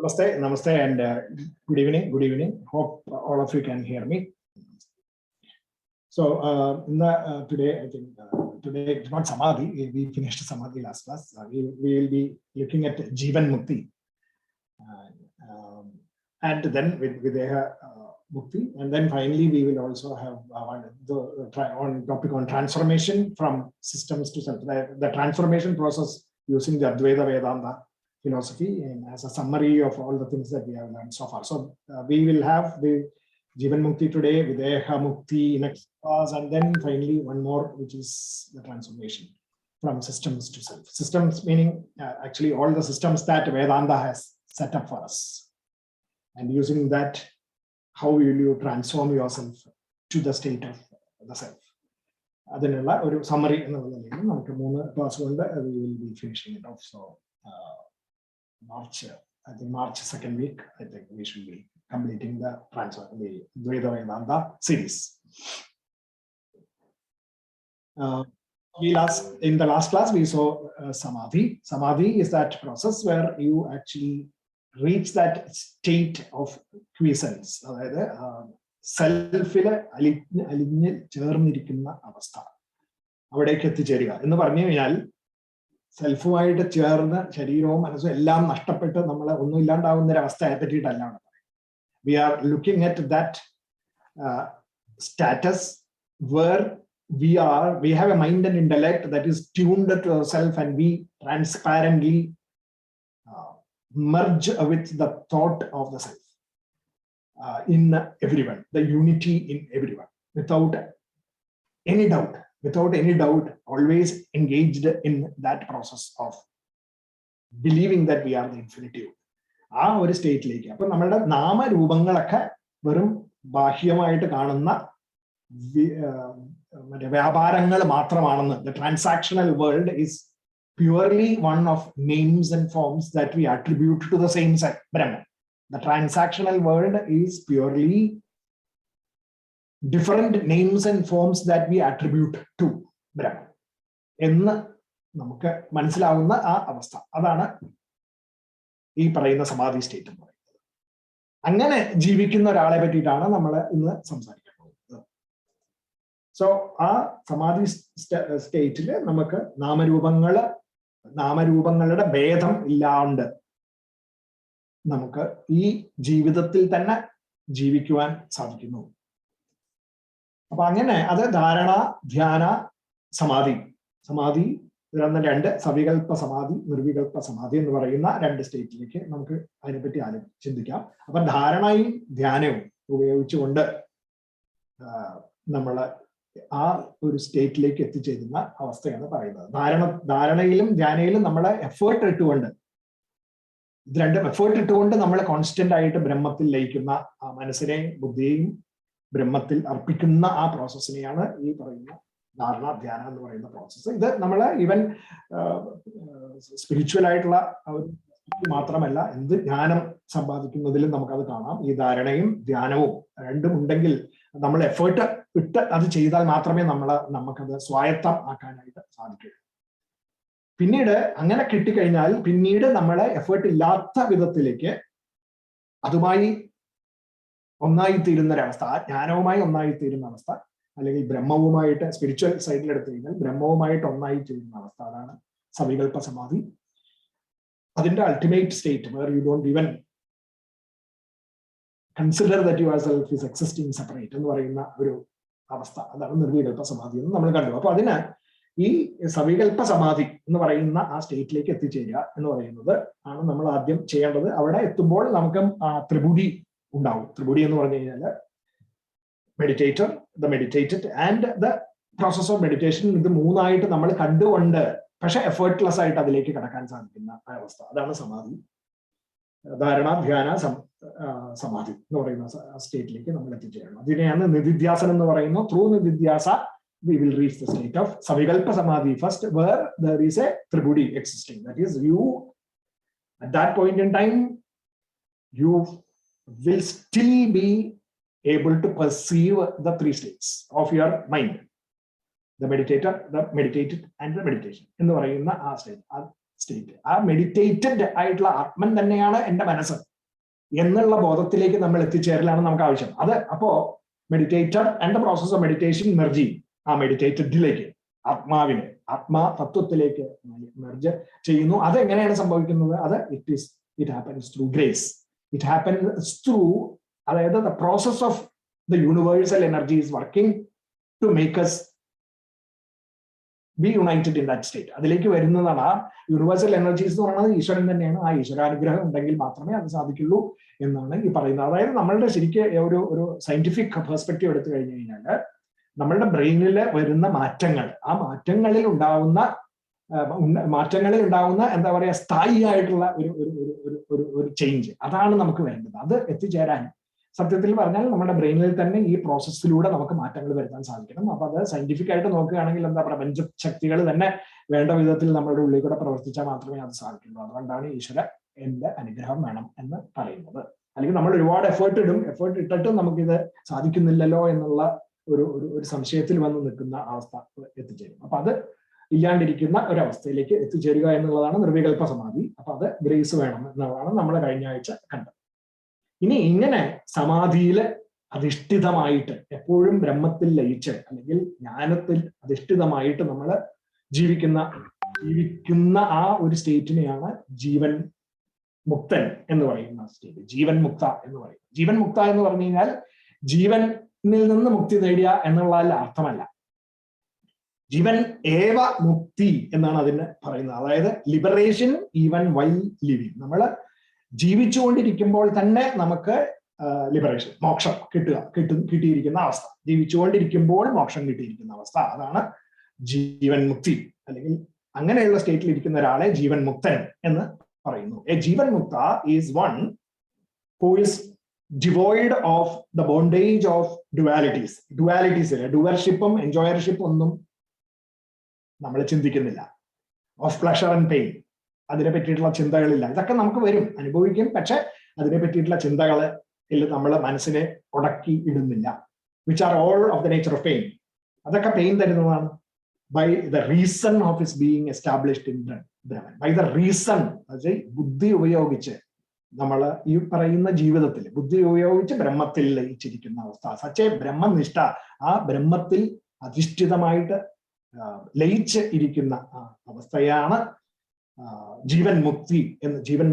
Namaste, namaste, and good evening. Good evening. Hope all of you can hear me. So, today, I think today it's not Samadhi. We finished Samadhi last class. We will be looking at Jivan Mukthi, and then with Videha Mukthi, and then finally we will also have on topic on transformation from systems to self. The transformation process using the Advaita Vedanta philosophy and as a summary of all the things that we have learned so far. So we will have the Jivan Mukthi today, Videha Mukthi next class, and then finally one more, which is the transformation from systems to self. Systems meaning actually all the systems that Vedanta has set up for us. And using that, how will you transform yourself to the state of the self? Adinalla oru summary ennulladu namukku moonu class kondu we will be finishing it off. So March, I think March second week, I think we should be completing the Advaita Vedanta series. In the last class, we saw Samadhi. Samadhi is that process where you actually reach that state of quiescence. Self-ile aligni ചേർന്നിരിക്കുന്ന അവസ്ഥ അവിടേക്ക് എത്തിച്ചേരുക എന്ന് പറഞ്ഞു കഴിഞ്ഞാൽ സെൽഫുമായിട്ട് ചേർന്ന് ശരീരവും മനസ്സും എല്ലാം നഷ്ടപ്പെട്ട് നമ്മൾ ഒന്നും ഇല്ലാണ്ടാവുന്ന ഒരു അവസ്ഥയെ പറ്റിയിട്ടല്ല. We are looking at that status where we have a mind and intellect that is tuned to ourselves, and we transparently merge with the thought of the self in everyone, the unity in everyone, without any doubt, always engaged in that process of believing that we are the infinitive. ആ ഒരു സ്റ്റേറ്റിലേക്ക് അപ്പൊ നമ്മളുടെ നാമരൂപങ്ങളൊക്കെ വെറും ബാഹ്യമായിട്ട് കാണുന്ന വ്യാപാരങ്ങൾ മാത്രമാണെന്ന്. The transactional world is purely one of names and forms that we attribute to the same self, Brahman. The transactional world is purely different names and forms that we attribute to Brahman. എന്ന് നമുക്ക് മനസ്സിലാവുന്ന ആ അവസ്ഥ, അതാണ് ഈ പറയുന്ന സമാധി state എന്ന് പറയുന്നത്. അങ്ങനെ ജീവിക്കുന്ന ഒരാളെ പറ്റിയിട്ടാണ് നമ്മൾ ഇന്ന് സംസാരിക്കാൻ പോകുന്നത്. സോ ആ സമാധി സ്റ്റേറ്റില് നമുക്ക് നാമരൂപങ്ങളുടെ ഭേദം ഇല്ലാണ്ട് നമുക്ക് ഈ ജീവിതത്തിൽ തന്നെ ജീവിക്കുവാൻ സാധിക്കുന്നു. അപ്പൊ അങ്ങനെ അത് ധാരണ, ധ്യാന, സമാധി രണ്ട് സവികൽപ്പ സമാധി, നിർവികൽപ്പ സമാധി എന്ന് പറയുന്ന രണ്ട് സ്റ്റേറ്റിലേക്ക് നമുക്ക് അതിനെപ്പറ്റി ചിന്തിക്കാം. അപ്പൊ ധാരണയും ധ്യാനവും ഉപയോഗിച്ചുകൊണ്ട് നമ്മൾ ആ ഒരു സ്റ്റേറ്റിലേക്ക് എത്തിച്ചേരുന്ന അവസ്ഥയാണ് പറയുന്നത്. ധാരണയിലും ധ്യാനയിലും നമ്മളെ എഫേർട്ട് ഇട്ടുകൊണ്ട്, ഇത് രണ്ടും എഫേർട്ട് ഇട്ടുകൊണ്ട് നമ്മൾ കോൺസ്റ്റന്റ് ആയിട്ട് ബ്രഹ്മത്തിൽ ലയിക്കുന്ന ആ മനസ്സിനെയും ബുദ്ധിയെയും ബ്രഹ്മത്തിൽ അർപ്പിക്കുന്ന ആ പ്രോസസ്സിനെയാണ് ഈ പറയുന്ന ധാരണ, ധ്യാനം എന്ന് പറയുന്ന പ്രോസസ്സ്. ഇത് നമ്മള് ഈവൻ സ്പിരിച്വൽ ആയിട്ടുള്ള മാത്രമല്ല, എന്ത് ജ്ഞാനം സമ്പാദിക്കുന്നതിലും നമുക്കത് കാണാം. ഈ ധാരണയും ധ്യാനവും രണ്ടും ഉണ്ടെങ്കിൽ, നമ്മൾ എഫേർട്ട് ഇട്ട് അത് ചെയ്താൽ മാത്രമേ നമുക്കത് സ്വായത്തം ആക്കാനായിട്ട് സാധിക്കൂ. പിന്നീട് അങ്ങനെ കിട്ടിക്കഴിഞ്ഞാൽ പിന്നീട് നമ്മളെ എഫേർട്ട് ഇല്ലാത്ത വിധത്തിലേക്ക് അതുമായി ഒന്നായിത്തീരുന്ന ഒരവസ്ഥ, ആ ജ്ഞാനവുമായി ഒന്നായിത്തീരുന്ന അവസ്ഥ, അല്ലെങ്കിൽ ബ്രഹ്മവുമായിട്ട് സ്പിരിച്വൽ സൈഡിൽ എടുത്തു കഴിഞ്ഞാൽ ബ്രഹ്മവുമായിട്ട് ഒന്നായിത്തീരുന്ന അവസ്ഥ, അതാണ് സവികൽപ്പ സമാധി. അതിന്റെ ultimate state where you don't even consider that your self is existing separate എന്ന് പറയുന്ന ഒരു അവസ്ഥ, അതാണ് നിർവികൽപ്പ സമാധി എന്ന് നമ്മൾ കണ്ടു. അപ്പൊ അതിന് ഈ സവികൽപ്പ സമാധി എന്ന് പറയുന്ന ആ സ്റ്റേറ്റിലേക്ക് എത്തിച്ചേരുക എന്ന് പറയുന്നത് ആണ് നമ്മൾ ആദ്യം ചെയ്യേണ്ടത്. അവിടെ എത്തുമ്പോൾ നമുക്ക് ത്രിപുടി ഉണ്ടാവും. ത്രിപുടി എന്ന് പറഞ്ഞു കഴിഞ്ഞാൽ meditator, the meditated and the process of meditation. ഇത് മൂന്നായിട്ട് നമ്മൾ കണ്ടുകൊണ്ട് പക്ഷെ എഫേർട്ട്ലെസ് ആയിട്ട് അതിലേക്ക് കടക്കാൻ സാധിക്കുന്ന അവസ്ഥ, അതാണ് സമാധി. ധാരണ, ധ്യാന, സമാധി എന്ന് പറയുന്ന സ്റ്റേറ്റിലേക്ക് നമ്മൾ എത്തിച്ചേരണം. അതിനെയാണ് നിധിധ്യാസനം എന്ന് പറയുന്നത്. Through nididhyasa we will reach the state of Savikalpa Samadhi first, where there is a Tribudi existing. That is, you at that point in time, you will still be able to perceive the three states of your mind: the meditator, the meditated, and the meditation. എന്ന് പറയുന്ന ആ state, ആ meditated ആയിട്ടുള്ള ആത്മൻ തന്നെയാണ് എൻ്റെ മനസ്സ്. എന്നുള്ള ബോധത്തിലേക്ക് നമ്മൾ എത്തിച്ചേരലാണ് നമുക്ക് ആവശ്യം. അത് അപ്പോ meditator and the process of meditation merge ചെയ്യും ആ മെഡിറ്റേറ്റഡിലേക്ക്, ആത്മാവിനെ, ആത്മാ തത്വത്തിലേക്ക് മെർജ് ചെയ്യുന്നു. അതെങ്ങനെയാണ് സംഭവിക്കുന്നത്? അത് it happens through grace. It happens through, അതായത് the process of the universal energy is working to make us be united in that state. അതിലേക്ക് വരുന്നതാണ് ആ യൂണിവേഴ്സൽ എനർജീസ് എന്ന് പറയുന്നത് ഈശ്വരൻ തന്നെയാണ്. ആ ഈശ്വരാനുഗ്രഹം ഉണ്ടെങ്കിൽ മാത്രമേ അത് സാധിക്കുള്ളൂ എന്നാണ് ഈ പറയുന്നത്. അതായത് നമ്മളുടെ ശരിക്ക് ഒരു സയന്റിഫിക് പെർസ്പെക്റ്റീവ് എടുത്തു കഴിഞ്ഞു കഴിഞ്ഞാൽ നമ്മളുടെ ബ്രെയിനിൽ വരുന്ന മാറ്റങ്ങൾ, ആ മാറ്റങ്ങളിൽ ഉണ്ടാവുന്ന എന്താ പറയുക, സ്ഥായി ആയിട്ടുള്ള ഒരു ചേഞ്ച്, അതാണ് നമുക്ക് വേണ്ടത്. അത് എത്തിച്ചേരാൻ സത്യത്തിൽ പറഞ്ഞാൽ നമ്മുടെ ബ്രെയിനിൽ തന്നെ ഈ പ്രോസസ്സിലൂടെ നമുക്ക് മാറ്റങ്ങൾ വരുത്താൻ സാധിക്കണം. അപ്പൊ അത് സയന്റിഫിക് ആയിട്ട് നോക്കുകയാണെങ്കിൽ എന്താ പ്രപഞ്ച ശക്തികൾ തന്നെ വേണ്ട വിധത്തിൽ നമ്മുടെ ഉള്ളിൽ കൂടെ പ്രവർത്തിച്ചാൽ മാത്രമേ അത് സാധിക്കുള്ളൂ. അതുകൊണ്ടാണ് ഈശ്വര എന്റെ അനുഗ്രഹം വേണം എന്ന് പറയുന്നത്. അല്ലെങ്കിൽ നമ്മൾ ഒരുപാട് എഫേർട്ട് ഇട്ടിട്ടും നമുക്കിത് സാധിക്കുന്നില്ലല്ലോ എന്നുള്ള ഒരു സംശയത്തിൽ വന്ന് നിൽക്കുന്ന അവസ്ഥ എത്തിച്ചേരും. അപ്പൊ അത് ഇല്ലാണ്ടിരിക്കുന്ന ഒരവസ്ഥയിലേക്ക് എത്തിച്ചേരുക എന്നുള്ളതാണ് നിർവികൽപ്പ സമാധി. അപ്പൊ അത് ഗ്രേസ് വേണം എന്നുള്ളതാണ് നമ്മൾ കഴിഞ്ഞ ആഴ്ച കണ്ടത്. ഇനി ഇങ്ങനെ സമാധിയിൽ അധിഷ്ഠിതമായിട്ട് എപ്പോഴും ബ്രഹ്മത്തിൽ ലയിച്ച് അല്ലെങ്കിൽ ജ്ഞാനത്തിൽ അധിഷ്ഠിതമായിട്ട് നമ്മൾ ജീവിക്കുന്ന ആ ഒരു സ്റ്റേറ്റിനെയാണ് ജീവൻ മുക്തൻ എന്ന് പറയുന്ന സ്റ്റേറ്റ്, ജീവൻ മുക്ത എന്ന് പറയും. ജീവൻ മുക്ത എന്ന് പറഞ്ഞു കഴിഞ്ഞാൽ ജീവനിൽ നിന്ന് മുക്തി നേടിയ എന്നുള്ള അർത്ഥമല്ല. ജീവൻ ഏവ മുക്തി എന്നാണ് അതിന് പറയുന്നത്. അതായത് ലിബറേഷൻ ഈവൻ വൈൽ ലിവിങ്. നമ്മൾ ജീവിച്ചുകൊണ്ടിരിക്കുമ്പോൾ തന്നെ നമുക്ക് ലിബറേഷൻ, മോക്ഷം കിട്ടിയിരിക്കുന്ന അവസ്ഥ, ജീവിച്ചുകൊണ്ടിരിക്കുമ്പോൾ മോക്ഷം കിട്ടിയിരിക്കുന്ന അവസ്ഥ, അതാണ് ജീവൻ മുക്തി. അല്ലെങ്കിൽ അങ്ങനെയുള്ള സ്റ്റേറ്റിൽ ഇരിക്കുന്ന ഒരാളെ ജീവൻ മുക്തൻ എന്ന് പറയുന്നു. A jivan mukta is one who is devoid of the bondage of dualities. ഡുവർഷിപ്പും എൻജോയർഷിപ്പും ഒന്നും നമ്മൾ ചിന്തിക്കുന്നില്ല. ഓഫ് പ്ലഷർ ആൻഡ് പെയിൻ, അതിനെ പറ്റിയിട്ടുള്ള ചിന്തകളില്ല. ഇതൊക്കെ നമുക്ക് വരും, അനുഭവിക്കും, പക്ഷെ അതിനെ പറ്റിയിട്ടുള്ള ചിന്തകൾ നമ്മൾ മനസ്സിനെ ഉടക്കി ഇടുന്നില്ല. Which are all of the nature of pain. അതൊക്കെ പെയിൻ തരുന്നതാണ്. By the reason of is being established in Brahman. By the reason, അതായത് ബുദ്ധി ഉപയോഗിച്ച് നമ്മൾ ഈ പറയുന്ന ജീവിതത്തിൽ ബുദ്ധി ഉപയോഗിച്ച് ബ്രഹ്മത്തിൽ ലയിച്ചിരിക്കുന്ന അവസ്ഥ, സച്ചേ ബ്രഹ്മനിഷ്ഠ, ആ ബ്രഹ്മത്തിൽ അധിഷ്ഠിതമായിട്ട് ലയിച്ച് ഇരിക്കുന്ന അവസ്ഥയാണ് ജീവൻ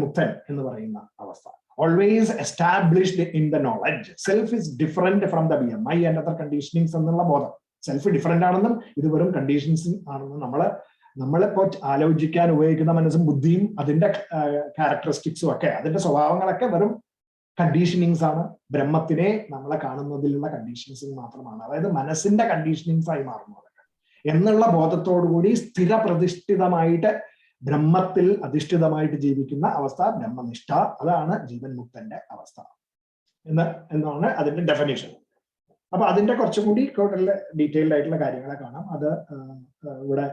മുക്തൻ എന്ന് പറയുന്ന അവസ്ഥ. Always established in the knowledge. Self is different from the BMI and other conditionings എന്നുള്ള ബോധം. സെൽഫ് ഡിഫറെന്റ് ആണെന്നും ഇത് വെറും കണ്ടീഷൻസ് ആണെന്നും നമ്മളിപ്പോ ആലോചിക്കാൻ ഉപയോഗിക്കുന്ന മനസ്സും ബുദ്ധിയും അതിന്റെ ക്യാരക്ടറിസ്റ്റിക്സും ഒക്കെ, അതിന്റെ സ്വഭാവങ്ങളൊക്കെ വെറും കണ്ടീഷനിങ്സ് ആണ്. ബ്രഹ്മത്തിനെ നമ്മളെ കാണുന്നതിലുള്ള കണ്ടീഷൻസ് മാത്രമാണ്. അതായത് മനസ്സിന്റെ കണ്ടീഷനിങ്സ് ആയി മാറുന്നത് എന്നുള്ള ബോധത്തോടുകൂടി സ്ഥിരപ്രതിഷ്ഠിതമായിട്ട് ബ്രഹ്മത്തിൽ അധിഷ്ഠിതമായിട്ട് ജീവിക്കുന്ന അവസ്ഥ ബ്രഹ്മനിഷ്ഠ. അതാണ് ജീവൻ മുക്തന്റെ അവസ്ഥ എന്നാണ് അതിന്റെ ഡെഫിനേഷൻ. അപ്പൊ അതിന്റെ കുറച്ചും കൂടി കൂടുതൽ ഡീറ്റെയിൽഡ് ആയിട്ടുള്ള കാര്യങ്ങളെ കാണാം. അത് ഇവിടെ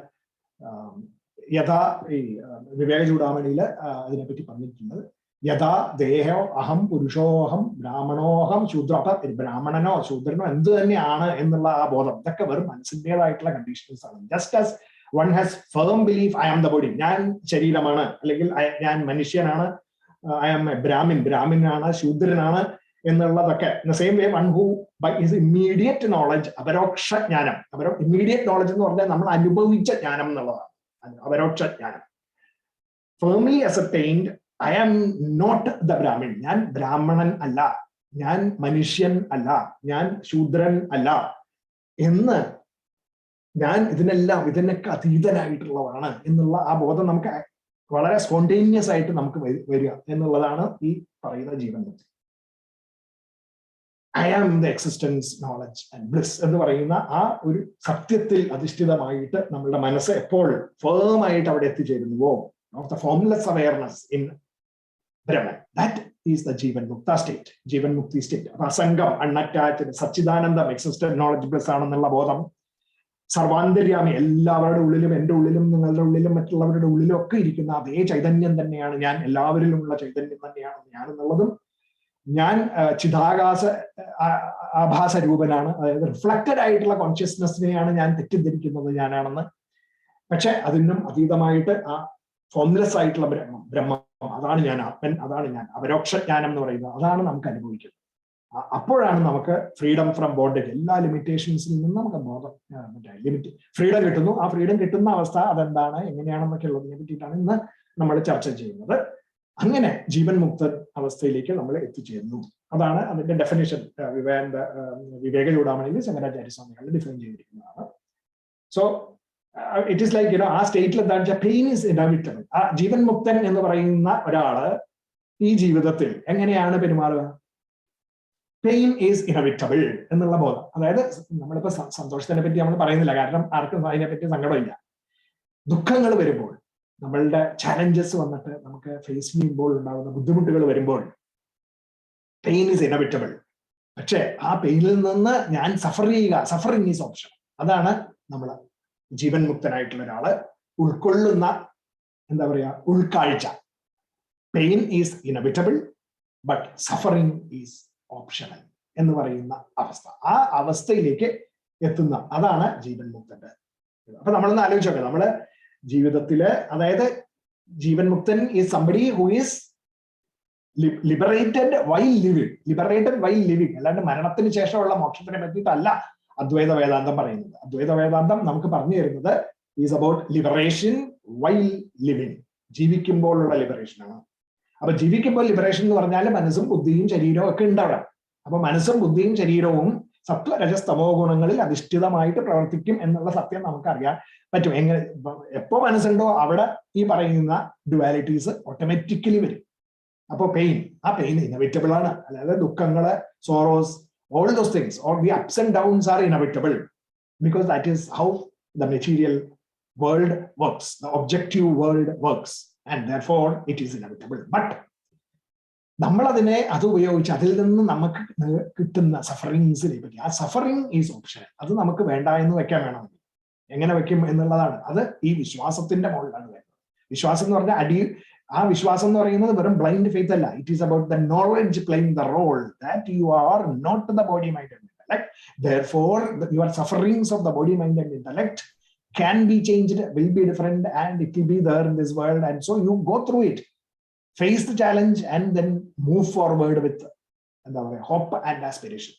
ഈ വിവേക ചൂടാമണിയിൽ അതിനെപ്പറ്റി പറഞ്ഞിട്ടുണ്ട്. യഥാ ദേഹോ അഹം പുരുഷോഹം ബ്രാഹ്മണോഹം ശൂദ്രോ. അപ്പൊ ബ്രാഹ്മണനോ ശൂദ്രനോ എന്ത് തന്നെയാണ് എന്നുള്ള ആ ബോധം, ഇതൊക്കെ വെറും മനസ്സിൻ്റെതായിട്ടുള്ള കണ്ടീഷൻസ് ആണ്. Just as one has firm belief, I am the body, ഞാൻ ശരീരമാണ്, അല്ലെങ്കിൽ ഞാൻ മനുഷ്യനാണ്, ഐ ആം എ ബ്രാഹ്മിനാണ്, ശൂദ്രനാണ് എന്നുള്ളതൊക്കെ. In the same way one who by his immediate knowledge, അപരോക്ഷ ജ്ഞാനം, ഇമ്മീഡിയറ്റ് നോളജ് എന്ന് പറഞ്ഞാൽ നമ്മൾ അനുഭവിച്ച ജ്ഞാനം എന്നുള്ളതാണ് അപരോക്ഷ ജ്ഞാനം. Firmly ascertained I am not the Brahmin, ഞാൻ ബ്രാഹ്മണൻ അല്ല, ഞാൻ മനുഷ്യൻ അല്ല, ഞാൻ ശൂദ്രൻ അല്ല എന്ന്, ഞാൻ ഇതിനൊക്കെ അതീതനായിട്ടുള്ളതാണ് എന്നുള്ള ആ ബോധം നമുക്ക് വളരെ സ്പോണ്ടേനിയസ് ആയിട്ട് നമുക്ക് വരിക എന്നുള്ളതാണ് ഈ പറയുന്ന ജീവൻ മുക്തി. I am the existence knowledge and bliss എന്ന് പറയുന്ന ആ ഒരു സത്യത്തിൽ അധിഷ്ഠിതമായിട്ട് നമ്മളുടെ മനസ്സ് എപ്പോൾ ഫേം ആയിട്ട് അവിടെ എത്തിച്ചേരുന്നുവോ, of the formless awareness in Brahman, that is the jivan mukta state, jivan mukti state. അപ്പൊ അസംഗം, അൺഅറ്റാച്ച്ഡ്, സച്ചിദാനന്ദം, എക്സിസ്റ്റന്റ് നോളജ് ബ്ലിസ് ആണെന്നുള്ള ബോധം, സർവാന്തര്യാമി, എല്ലാവരുടെ ഉള്ളിലും, എൻ്റെ ഉള്ളിലും നിങ്ങളുടെ ഉള്ളിലും മറ്റുള്ളവരുടെ ഉള്ളിലും ഒക്കെ ഇരിക്കുന്ന അതേ ചൈതന്യം തന്നെയാണ് ഞാൻ, എല്ലാവരിലുമുള്ള ചൈതന്യം തന്നെയാണ് ഞാൻ എന്നുള്ളതും, ഞാൻ ചിതാകാശ ആഭാസ രൂപനാണ്, അതായത് റിഫ്ലക്റ്റഡ് ആയിട്ടുള്ള കോൺഷ്യസ്നെസ്സിനെയാണ് ഞാൻ തെറ്റിദ്ധരിക്കുന്നത് ഞാനാണെന്ന്. പക്ഷെ അതിനും അതീതമായിട്ട് ആ ഫോംലെസ് ആയിട്ടുള്ള ബ്രഹ്മം അതാണ് ഞാൻ, ആത്മൻ അതാണ് ഞാൻ, അപരോക്ഷ ജ്ഞാനം എന്ന് പറയുന്നത് അതാണ് നമുക്ക് അനുഭവിക്കുന്നത്. അപ്പോഴാണ് നമുക്ക് ഫ്രീഡം ഫ്രം ബോണ്ടേജ്, എല്ലാ ലിമിറ്റേഷൻസിൽ നിന്നും നമുക്ക് ഫ്രീഡം കിട്ടുന്നു. ആ ഫ്രീഡം കിട്ടുന്ന അവസ്ഥ അതെന്താണ്, എങ്ങനെയാണെന്നൊക്കെ ഉള്ളതിനെ പറ്റിയിട്ടാണ് ഇന്ന് നമ്മൾ ചർച്ച ചെയ്യുന്നത്. അങ്ങനെ ജീവൻ മുക്ത അവസ്ഥയിലേക്ക് നമ്മൾ എത്തിച്ചേരുന്നു. അതാണ് അതിന്റെ ഡെഫിനേഷൻ. വിവേക ചൂടാമണിയിൽ ശങ്കരാചാര്യ സ്വാമികൾ ഡിഫൈൻ ചെയ്തിരിക്കുന്നതാണ്. സോ ഇറ്റ് ഈസ് ലൈക്ക് ആ സ്റ്റേറ്റിൽ എന്താ വെച്ചാൽ പെയിൻ ഈസ് ഇനവിറ്റബിൾ. ആ ജീവൻ മുക്തൻ എന്ന് പറയുന്ന ഒരാള് ഈ ജീവിതത്തിൽ എങ്ങനെയാണ് പെരുമാറുക? പെയിൻ ഈസ് ഇനവിറ്റബിൾ എന്നുള്ള ബോധം. അതായത് നമ്മളിപ്പോ സന്തോഷത്തിനെ പറ്റി നമ്മൾ പറയുന്നില്ല, കാരണം ആർക്കും അതിനെപ്പറ്റി സങ്കടമില്ല. ദുഃഖങ്ങൾ വരുമ്പോൾ, നമ്മളുടെ ചാലഞ്ചസ് വന്നിട്ട് നമുക്ക് ഫേസ് ചെയ്യുമ്പോൾ ഉണ്ടാകുന്ന ബുദ്ധിമുട്ടുകൾ വരുമ്പോൾ പെയിൻ ഈസ് ഇനവിറ്റബിൾ. പക്ഷെ ആ പെയിനിൽ നിന്ന് ഞാൻ സഫർ ചെയ്യുക, സഫറിങ് ഈസ് ഓപ്ഷൻ. അതാണ് നമ്മൾ ജീവൻ മുക്തനായിട്ടുള്ള ഒരാള് ഉൾക്കൊള്ളുന്ന എന്താ പറയാ ഉൾക്കാഴ്ച. Pain is inevitable but suffering is optional എന്ന് പറയുന്ന അവസ്ഥ. ആ അവസ്ഥയിലേക്ക് എത്തുന്ന അതാണ് ജീവൻ മുക്തന്റെ. അപ്പൊ നമ്മളൊന്ന് ആലോചിച്ച് നോക്കാം, നമ്മള് ജീവിതത്തില്, അതായത് jivan muktan is somebody who is liberated while living. Liberated while living, അല്ലാണ്ട് മരണത്തിന് ശേഷമുള്ള മോക്ഷത്തിനെ പറ്റിയിട്ടല്ല അദ്വൈത വേദാന്തം പറയുന്നത്. അദ്വൈത വേദാന്തം നമുക്ക് പറഞ്ഞു തരുന്നത് is about liberation while living, ജീവിക്കുമ്പോഴുള്ള ലിബറേഷൻ ആണ്. അപ്പൊ ജീവിക്കുമ്പോൾ ലിബറേഷൻ എന്ന് പറഞ്ഞാൽ മനസ്സും ബുദ്ധിയും ശരീരവും ഒക്കെ ഉണ്ടാവണം. അപ്പൊ മനസ്സും ബുദ്ധിയും ശരീരവും സത്വ രജസ് തമോ ഗുണങ്ങളിൽ അധിഷ്ഠിതമായിട്ട് പ്രവർത്തിക്കും എന്നുള്ള സത്യം നമുക്കറിയാൻ പറ്റും. എങ്ങനെ എപ്പോ മനസ്സുണ്ടോ അവിടെ ഈ പറയുന്ന ഡുവാലിറ്റീസ് ഓട്ടോമാറ്റിക്കലി വരും. അപ്പൊ പെയിൻ, ആ പെയിൻ ഇനവിറ്റബിൾ ആണ്. അതായത് ദുഃഖങ്ങള്, sorrows, all those things, or the ups and downs are inevitable, because that is how the material world works, the objective world works, and therefore it is inevitable. But നമ്മൾ അതിനെ അത് ഉപയോഗിച്ച് അതിൽ നിന്ന് നമുക്ക് കിട്ടുന്ന സഫറിങ്സിനെ പറ്റി, ആ സഫറിങ് ഈസ് ഓപ്ഷൻ. അത് നമുക്ക് വേണ്ട എന്ന് വെക്കാൻ വേണം. എങ്ങനെ വെക്കും എന്നുള്ളതാണ്. അത് ഈ വിശ്വാസത്തിന്റെ മുകളിലാണ് വരുന്നത്. വിശ്വാസം എന്ന് പറഞ്ഞാൽ ആ വിശ്വാസം എന്ന് പറയുന്നത് വെറും ബ്ലൈൻഡ് ഫെയ്ത്ത് അല്ല. It is about the knowledge playing the role that you are not the body mind and intellect. Therefore your sufferings of the body mind and intellect can be changed, will be different, and it will be there in this world. And so you go through it, face the challenge, and then move forward with hope and aspiration.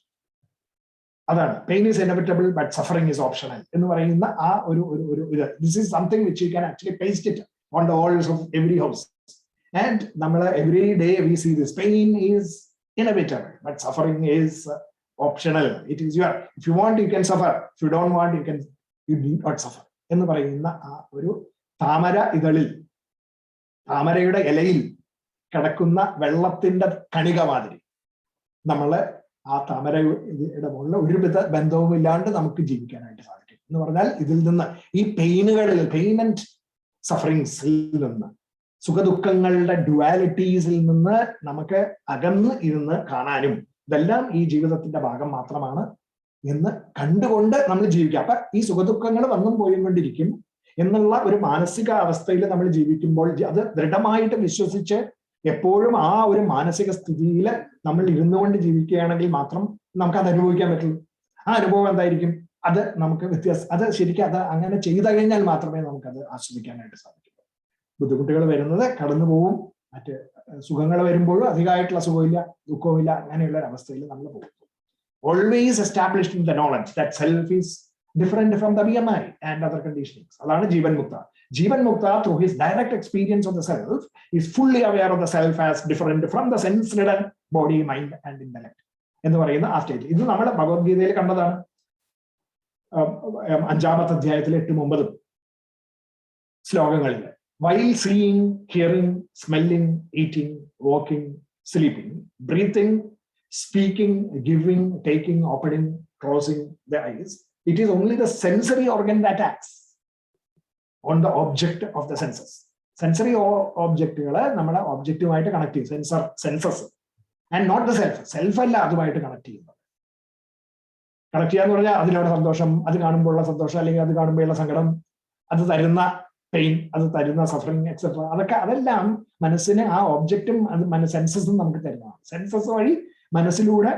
അതാണ് pain is inevitable but suffering is optional എന്ന് പറയുന്ന ആ ഒരു this is something which you can actually paste it on the walls of every house. And every day we see this pain is inevitable, but suffering is optional. It is your, if you want you can suffer, if you don't want you need not suffer എന്ന് പറയുന്ന ആ ഒരു താമര ഇതളിൽ, താമരയുടെ ഇലയിൽ കിടക്കുന്ന വെള്ളത്തിന്റെ കണിക മാതിരി നമ്മള് ആ താമരയുടെ മുകളിൽ ഒരു ബന്ധവും ഇല്ലാണ്ട് നമുക്ക് ജീവിക്കാനായിട്ട് സാധിക്കും എന്ന് പറഞ്ഞാൽ, ഇതിൽ നിന്ന് ഈ പെയിനുകളിൽ, പെയിൻ ആൻഡ് സഫറിങ്സിൽ നിന്ന്, സുഖദുഃഖങ്ങളുടെ ഡ്യുവാലിറ്റീസിൽ നിന്ന് നമുക്ക് അകന്ന് ഇരുന്ന് കാണാനും, ഇതെല്ലാം ഈ ജീവിതത്തിന്റെ ഭാഗം മാത്രമാണ് എന്ന് കണ്ടുകൊണ്ട് നമ്മൾ ജീവിക്കുക. അപ്പൊ ഈ സുഖദുഃഖങ്ങൾ വന്നും പോയിക്കൊണ്ടിരിക്കും എന്നുള്ള ഒരു മാനസിക അവസ്ഥയിൽ നമ്മൾ ജീവിക്കുമ്പോൾ, അത് ദൃഢമായിട്ട് വിശ്വസിച്ച് എപ്പോഴും ആ ഒരു മാനസിക സ്ഥിതിയിൽ നമ്മൾ ഇരുന്നുകൊണ്ട് ജീവിക്കുകയാണെങ്കിൽ മാത്രം നമുക്ക് അത് അനുഭവിക്കാൻ പറ്റുള്ളൂ. ആ അനുഭവം എന്തായിരിക്കും? അത് നമുക്ക് വ്യത്യാസം, അത് ശരിക്കും അത് അങ്ങനെ ചെയ്തു കഴിഞ്ഞാൽ മാത്രമേ നമുക്കത് ആസ്വദിക്കാനായിട്ട് സാധിക്കുള്ളൂ. ബുദ്ധിമുട്ടുകൾ വരുന്നത് കടന്നു പോവും, മറ്റ് സുഖങ്ങൾ വരുമ്പോഴും അധികമായിട്ടുള്ള സുഖമില്ല, ദുഃഖവുമില്ല, അങ്ങനെയുള്ള ഒരു അവസ്ഥയിൽ നമ്മൾ പോകും. Always established in the knowledge that self is different from the BMI and other conditionings. അതാണ് ജീവൻ മുക്ത. Jivan mukta through his direct experience of the self is fully aware of the self as different from the sense ridden body, mind and intellect എന്ന് പറയുന്ന ആ state. ഇത് നമ്മൾ ഭഗവത്ഗീതയിൽ കണ്ടതാണ്. 5-ാമത്തെ അധ്യായത്തിൽ 8-9 ശ്ലോകങ്ങളിൽ while seeing, hearing, smelling, eating, walking, sleeping, breathing, speaking, giving, taking, opening, closing the eyes, it is only the sensory organ that acts on the object of the senses. Sensory objectകളെ നമ്മുടെ ഒബ്ജക്റ്റുമായിട്ട് connect ചെയ്യും, senses, and not the self. Self അല്ല അതുമായിട്ട് connect ചെയ്യുന്നത്. Connect ചെയ്യാന്ന് പറഞ്ഞാൽ അതിലുള്ള സന്തോഷം, അത് കാണുമ്പോഴുള്ള സന്തോഷം, അല്ലെങ്കിൽ അത് കാണുമ്പോഴുള്ള സങ്കടം, അത് തരുന്ന പെയിൻ, അത് തരുന്ന സഫറിങ് എക്സെട്ര, അതെല്ലാം മനസ്സിന് ആ ഒബ്ജക്റ്റും അത് സെൻസസും നമുക്ക് തരുന്നതാണ്. സെൻസസ് വഴി മനസ്സിലൂടെ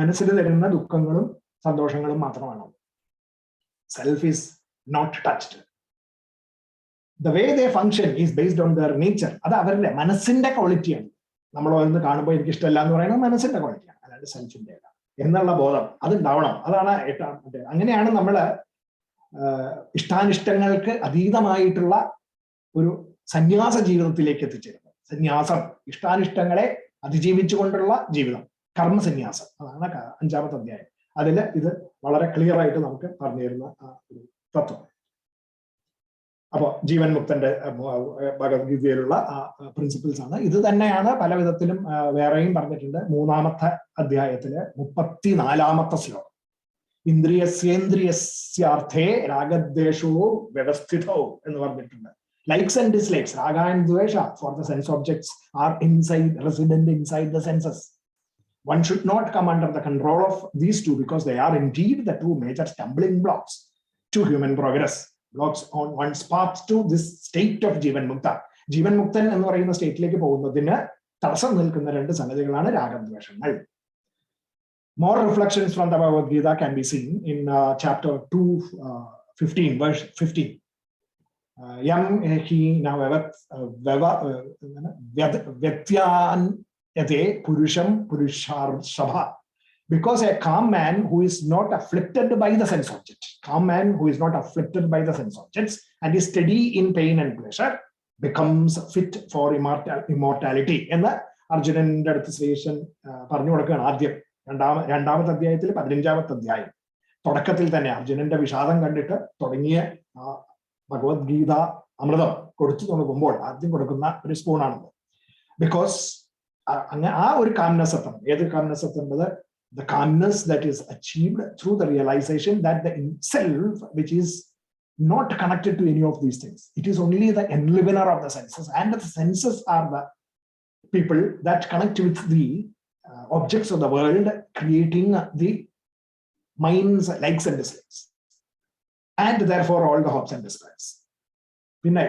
മനസ്സിൽ തരുന്ന ദുഃഖങ്ങളും സന്തോഷങ്ങളും മാത്രമാണ്. Self is not touched. the way they function is based on their nature. അത് അവരുടെ മനസ്സിന്റെ ക്വാളിറ്റിയാണ്. നമ്മൾ ഒന്ന് കാണുമ്പോൾ എനിക്ക് ഇഷ്ടമല്ല എന്ന് പറയുന്നത് മനസ്സിന്റെ ക്വാളിറ്റിയാണ്, അല്ലാണ്ട് സെൽഫിന്റെ അല്ല എന്നുള്ള ബോധം അതുണ്ടാവണം. അതാണ് അങ്ങനെയാണ് നമ്മൾ ഇഷ്ടാനിഷ്ടങ്ങൾക്ക് അതീതമായിട്ടുള്ള ഒരു സന്യാസ ജീവിതത്തിലേക്ക് എത്തിച്ചേരുന്നത്. സന്യാസം, ഇഷ്ടാനിഷ്ടങ്ങളെ അതിജീവിച്ചുകൊണ്ടുള്ള ജീവിതം, കർമ്മസന്യാസം, അതാണ് 5ാമത്തെ അധ്യായം. അതിൽ ഇത് വളരെ ക്ലിയർ ആയിട്ട് നമുക്ക് പറഞ്ഞു തരുന്ന ഒരു തത്വം. അപ്പോ ജീവൻ മുക്തന്റെ ഭഗവത്ഗീതയിലുള്ള പ്രിൻസിപ്പിൾസ് ആണ്. ഇത് തന്നെയാണ് പല വിധത്തിലും വേറെയും പറഞ്ഞിട്ടുണ്ട്. 3ാമത്തെ അധ്യായത്തില് 34ാമത്തെ ശ്ലോകം, ഇന്ദ്രിയസ്യേന്ദ്രിയസ്യാർത്ഥേ രാഗദ്വേഷോ വ്യവസ്ഥിതോ എന്ന് പറഞ്ഞിട്ടുണ്ട്. Likes and dislikes, raga and dvesha for the sense objects are resident inside the senses. One should not come under the control of these two because they are indeed the two major stumbling blocks to human progress. Blocks on one's path to this state of Jivan Mukta. Jivan Muktan എന്ന് പറയുന്ന സ്റ്റേറ്റിലേക്ക് പോകുന്നതിന് തടസ്സം നിൽക്കുന്ന 2 സംഗതികളാണ് രാഗദ്വേഷങ്ങൾ. More reflections from the Bhagavad-Gita can be seen in chapter 2:15, verse 15. Yam hi navavat vyatyan yate purusham purusharshava. Because a calm man who is not afflicted by the sense object, calm man who is not afflicted by the sense objects and is steady in pain and pleasure becomes fit for immortality. എന്ന് അർജുനന്റെ അടുത്ത് ശ്രീകൃഷ്ണൻ പറഞ്ഞു കൊടുക്കുകയാണ്. ആദ്യം രണ്ടാമത്തെ അധ്യായത്തിൽ 15ാമത്തെ അധ്യായം തുടക്കത്തിൽ തന്നെ അർജുനന്റെ വിഷാദം കണ്ടിട്ട് തുടങ്ങിയ ഭഗവത്ഗീത അമൃതം കൊടുത്തു തുടങ്ങുമ്പോൾ ആദ്യം കൊടുക്കുന്ന ഒരു സ്പൂണാണത്. ബിക്കോസ് അങ്ങനെ ആ ഒരു കാംനെസ് എത്തണം. ഏത് കാംനെസ് എത്തേണ്ടത്? The calmness that is achieved through the realization that the self, which is not connected to any of these things, it is only the enlivener of the senses, and the senses are the people that connect with the objects of the world, creating the mind's likes and dislikes, and therefore all the hopes and despairs. പിന്നെ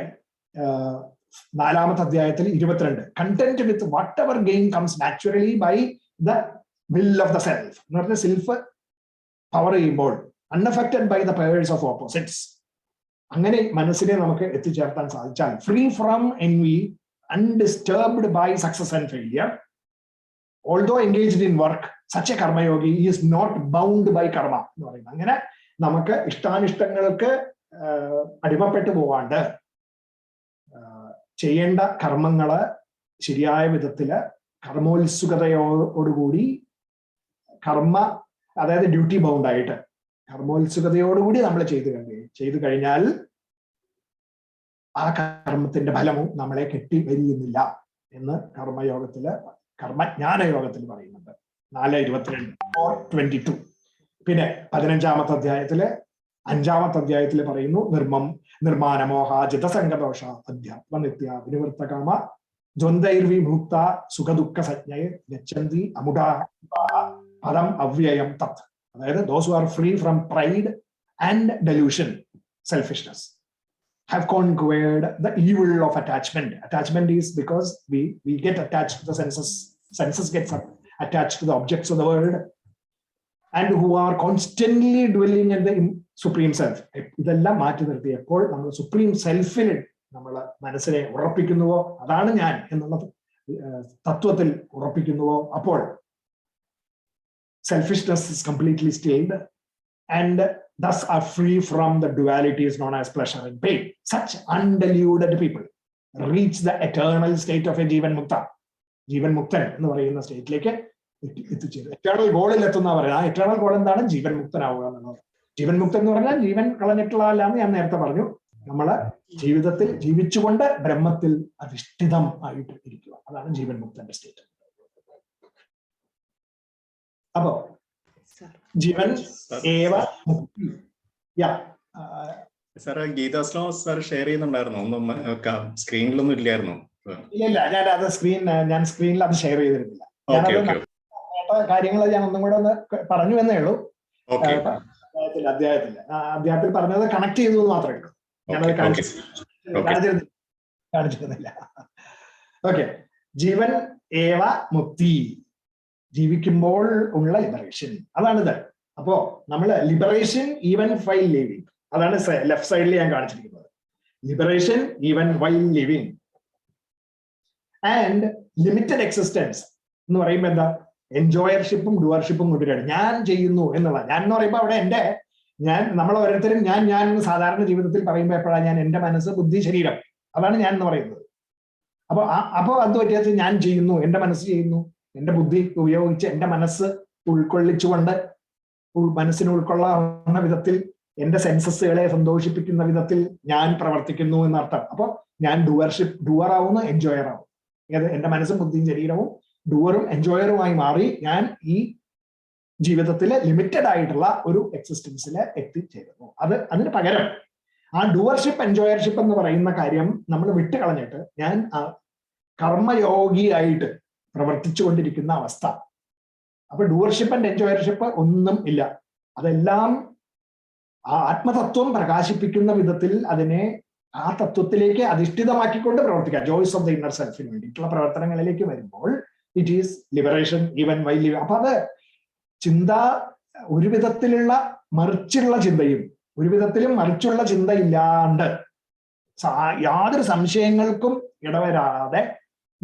4ാമത്തെ അധ്യായത്തിൽ 22, content with whatever gain comes naturally by the will of the self. എന്ന് പറഞ്ഞ self power ചെയ്യുമ്പോൾ unaffected by the powers of opposites. അങ്ങനെ മനസ്സിനെ നമുക്ക് എത്തിച്ചേർത്താൻ സാധിച്ചാൽ free from envy, undisturbed by success and failure, although engaged in work, such a karma yogi is not bound by karma എന്ന് പറയുന്നത്. അങ്ങനെ നമുക്ക് ഇഷ്ടാനിഷ്ടങ്ങൾക്ക് അടിമപ്പെട്ടു പോവാണ്ട് ചെയ്യേണ്ട കർമ്മങ്ങള് ശരിയായ വിധത്തില് കർമ്മോത്സുകതയോടുകൂടി അതായത് ഡ്യൂട്ടി ബൗണ്ട് ആയിട്ട് കർമ്മോത്സുകതയോടുകൂടി നമ്മൾ ചെയ്തു കഴിഞ്ഞാൽ ആ കർമ്മത്തിന്റെ ഫലവും നമ്മളെ കെട്ടി വരിയുന്നില്ല എന്ന് കർമ്മജ്ഞാന യോഗത്തിൽ പറയുന്നുണ്ട്. 4:22. പിന്നെ 15ാമത്തെ അധ്യായത്തില് 5ാമത്തെ അധ്യായത്തിൽ പറയുന്നു നിർമ്മാനമോഹ ജിതസംഗദോഷ അധ്യാത്മ നിത്യ വിനിവൃത്തകാമ ദ്വന്ദ്വൈർവിമുക്ത സുഖദുഃഖ സജ്ഞയെ ഗച്ഛന്തി അമുഢാ പദം അവ്യയം തത്. അതായത് those who are free from pride and delusion, selfishness, have conquered the evil of attachment. Attachment is because we get attached to the senses gets attached to the objects of the world, and who are constantly dwelling in the supreme self. ഇതെല്ലാം മാറ്റി നിർത്തി എപ്പോൾ നമ്മൾ supreme സെൽഫിൽ നമ്മൾ മനസ്സിനെ ഉറപ്പിക്കുന്നുവോ, അതാണ് ഞാൻ എന്നുള്ള തത്വത്തിൽ ഉറപ്പിക്കുന്നുവോ, അപ്പോൾ selfishness is completely stilled and thus are free from the dualities known as pleasure and pain. Such undeluded people reach the eternal state of a Jivan Mukta. Jivan Muktan എന്ന് പറയുന്ന സ്റ്റേറ്റിലേക്ക് എത്തിച്ചേരും. എറ്റേണൽ ഗോളിൽ എത്തുന്ന പറയുന്നത്. ആ എറ്റേണൽ ഗോൾ എന്താണ്? ജീവൻ മുക്തനാവുക എന്നുള്ളത്. ജീവൻ മുക്തൻ എന്ന് പറഞ്ഞാൽ ജീവൻ കളഞ്ഞിട്ടുള്ള അല്ലാന്ന് ഞാൻ നേരത്തെ പറഞ്ഞു. നമ്മള് ജീവിതത്തിൽ ജീവിച്ചുകൊണ്ട് ബ്രഹ്മത്തിൽ അധിഷ്ഠിതം ആയിട്ട് ഇരിക്കുക, അതാണ് ജീവൻ മുക്തന്റെ സ്റ്റേറ്റ്. അപ്പോ ജീവൻ ഏവ മുക്തി. സാറ് ഗീതാശ്ലോകം സാർ ഷെയർ ചെയ്യുന്നുണ്ടായിരുന്നു, ഒന്നും സ്ക്രീനിലൊന്നും ഇല്ലായിരുന്നു. ഇല്ല, ഞാൻ സ്ക്രീനിൽ അത് ഷെയർ ചെയ്തിരുന്നില്ല. കാര്യങ്ങൾ ഞാൻ ഒന്നും കൂടെ ഒന്ന് പറഞ്ഞു എന്നേ ഉള്ളൂ. അധ്യായത്തിൽ പറഞ്ഞത് കണക്ട് ചെയ്തു മാത്രമേ ഉള്ളൂ. ഞാനത് കാണിച്ചിരുന്നില്ല. ഓക്കെ, ജീവൻ ഏവ മുക്തി, ജീവിക്കുമ്പോൾ ഉള്ള ലിബറേഷൻ, അതാണിത്. അപ്പോ നമ്മള് ലിബറേഷൻ ഈവൻ ഫൈൽ ലിവിങ്, അതാണ് ലെഫ്റ്റ് സൈഡിൽ ഞാൻ കാണിച്ചിരിക്കുന്നത്. liberation even while living, and limited existence എന്ന് പറയുമ്പോൾ എന്താ, എൻജോയർഷിപ്പും ഡുവർഷിപ്പും കൊണ്ടുവരികയാണ്. ഞാൻ ചെയ്യുന്നു എന്നുള്ള, ഞാൻ എന്ന് പറയുമ്പോൾ അവിടെ നമ്മൾ ഓരോരുത്തരും ഞാൻ സാധാരണ ജീവിതത്തിൽ പറയുമ്പോൾ എപ്പോഴാണ് ഞാൻ എൻ്റെ മനസ്സ്, ബുദ്ധി, ശരീരം, അതാണ് ഞാൻ എന്ന് പറയുന്നത്. അപ്പൊ അത് വ്യത്യാസം, ഞാൻ ചെയ്യുന്നു, എൻ്റെ മനസ്സ് ചെയ്യുന്നു, എൻ്റെ ബുദ്ധി ഉപയോഗിച്ച് എൻ്റെ മനസ്സ് ഉൾക്കൊള്ളിച്ചുകൊണ്ട് മനസ്സിന് ഉൾക്കൊള്ളാവുന്ന വിധത്തിൽ എൻ്റെ സെൻസസുകളെ സന്തോഷിപ്പിക്കുന്ന വിധത്തിൽ ഞാൻ പ്രവർത്തിക്കുന്നു എന്നർത്ഥം. അപ്പൊ ഞാൻ ഡുവർ ആവുന്നു, എൻജോയർ ആവും. എൻ്റെ മനസ്സും ബുദ്ധിയും ശരീരവും ഡുവറും എൻജോയറുമായി മാറി ഞാൻ ഈ ജീവിതത്തിലെ ലിമിറ്റഡ് ആയിട്ടുള്ള ഒരു എക്സിസ്റ്റൻസിൽ എത്തിച്ചേരുന്നു. അതിന് പകരം ആ ഡുവർഷിപ്പ് എൻജോയർഷിപ്പ് എന്ന് പറയുന്ന കാര്യം നമ്മൾ വിട്ടുകളഞ്ഞിട്ട് ഞാൻ കർമ്മയോഗിയായിട്ട് പ്രവർത്തിച്ചു കൊണ്ടിരിക്കുന്ന അവസ്ഥ. അപ്പൊ ഡുവർഷിപ്പ് ആൻഡ് എൻജോയർഷിപ്പ് ഒന്നും ഇല്ല. അതെല്ലാം ആ ആത്മതത്വം പ്രകാശിപ്പിക്കുന്ന വിധത്തിൽ അതിനെ ആ തത്വത്തിലേക്ക് അധിഷ്ഠിതമാക്കിക്കൊണ്ട് പ്രവർത്തിക്കുക. ജോയ്സ് ഓഫ് ദ ഇന്നർ സെൽഫിന് വേണ്ടിയിട്ടുള്ള പ്രവർത്തനങ്ങളിലേക്ക് വരുമ്പോൾ it is liberation even while live. അപ്പൊ അത് ചിന്ത ഒരു വിധത്തിലുള്ള മറിച്ചുള്ള ചിന്തയും ഒരു വിധത്തിലും മറിച്ചുള്ള ചിന്തയില്ലാണ്ട് യാതൊരു സംശയങ്ങൾക്കും ഇടവരാതെ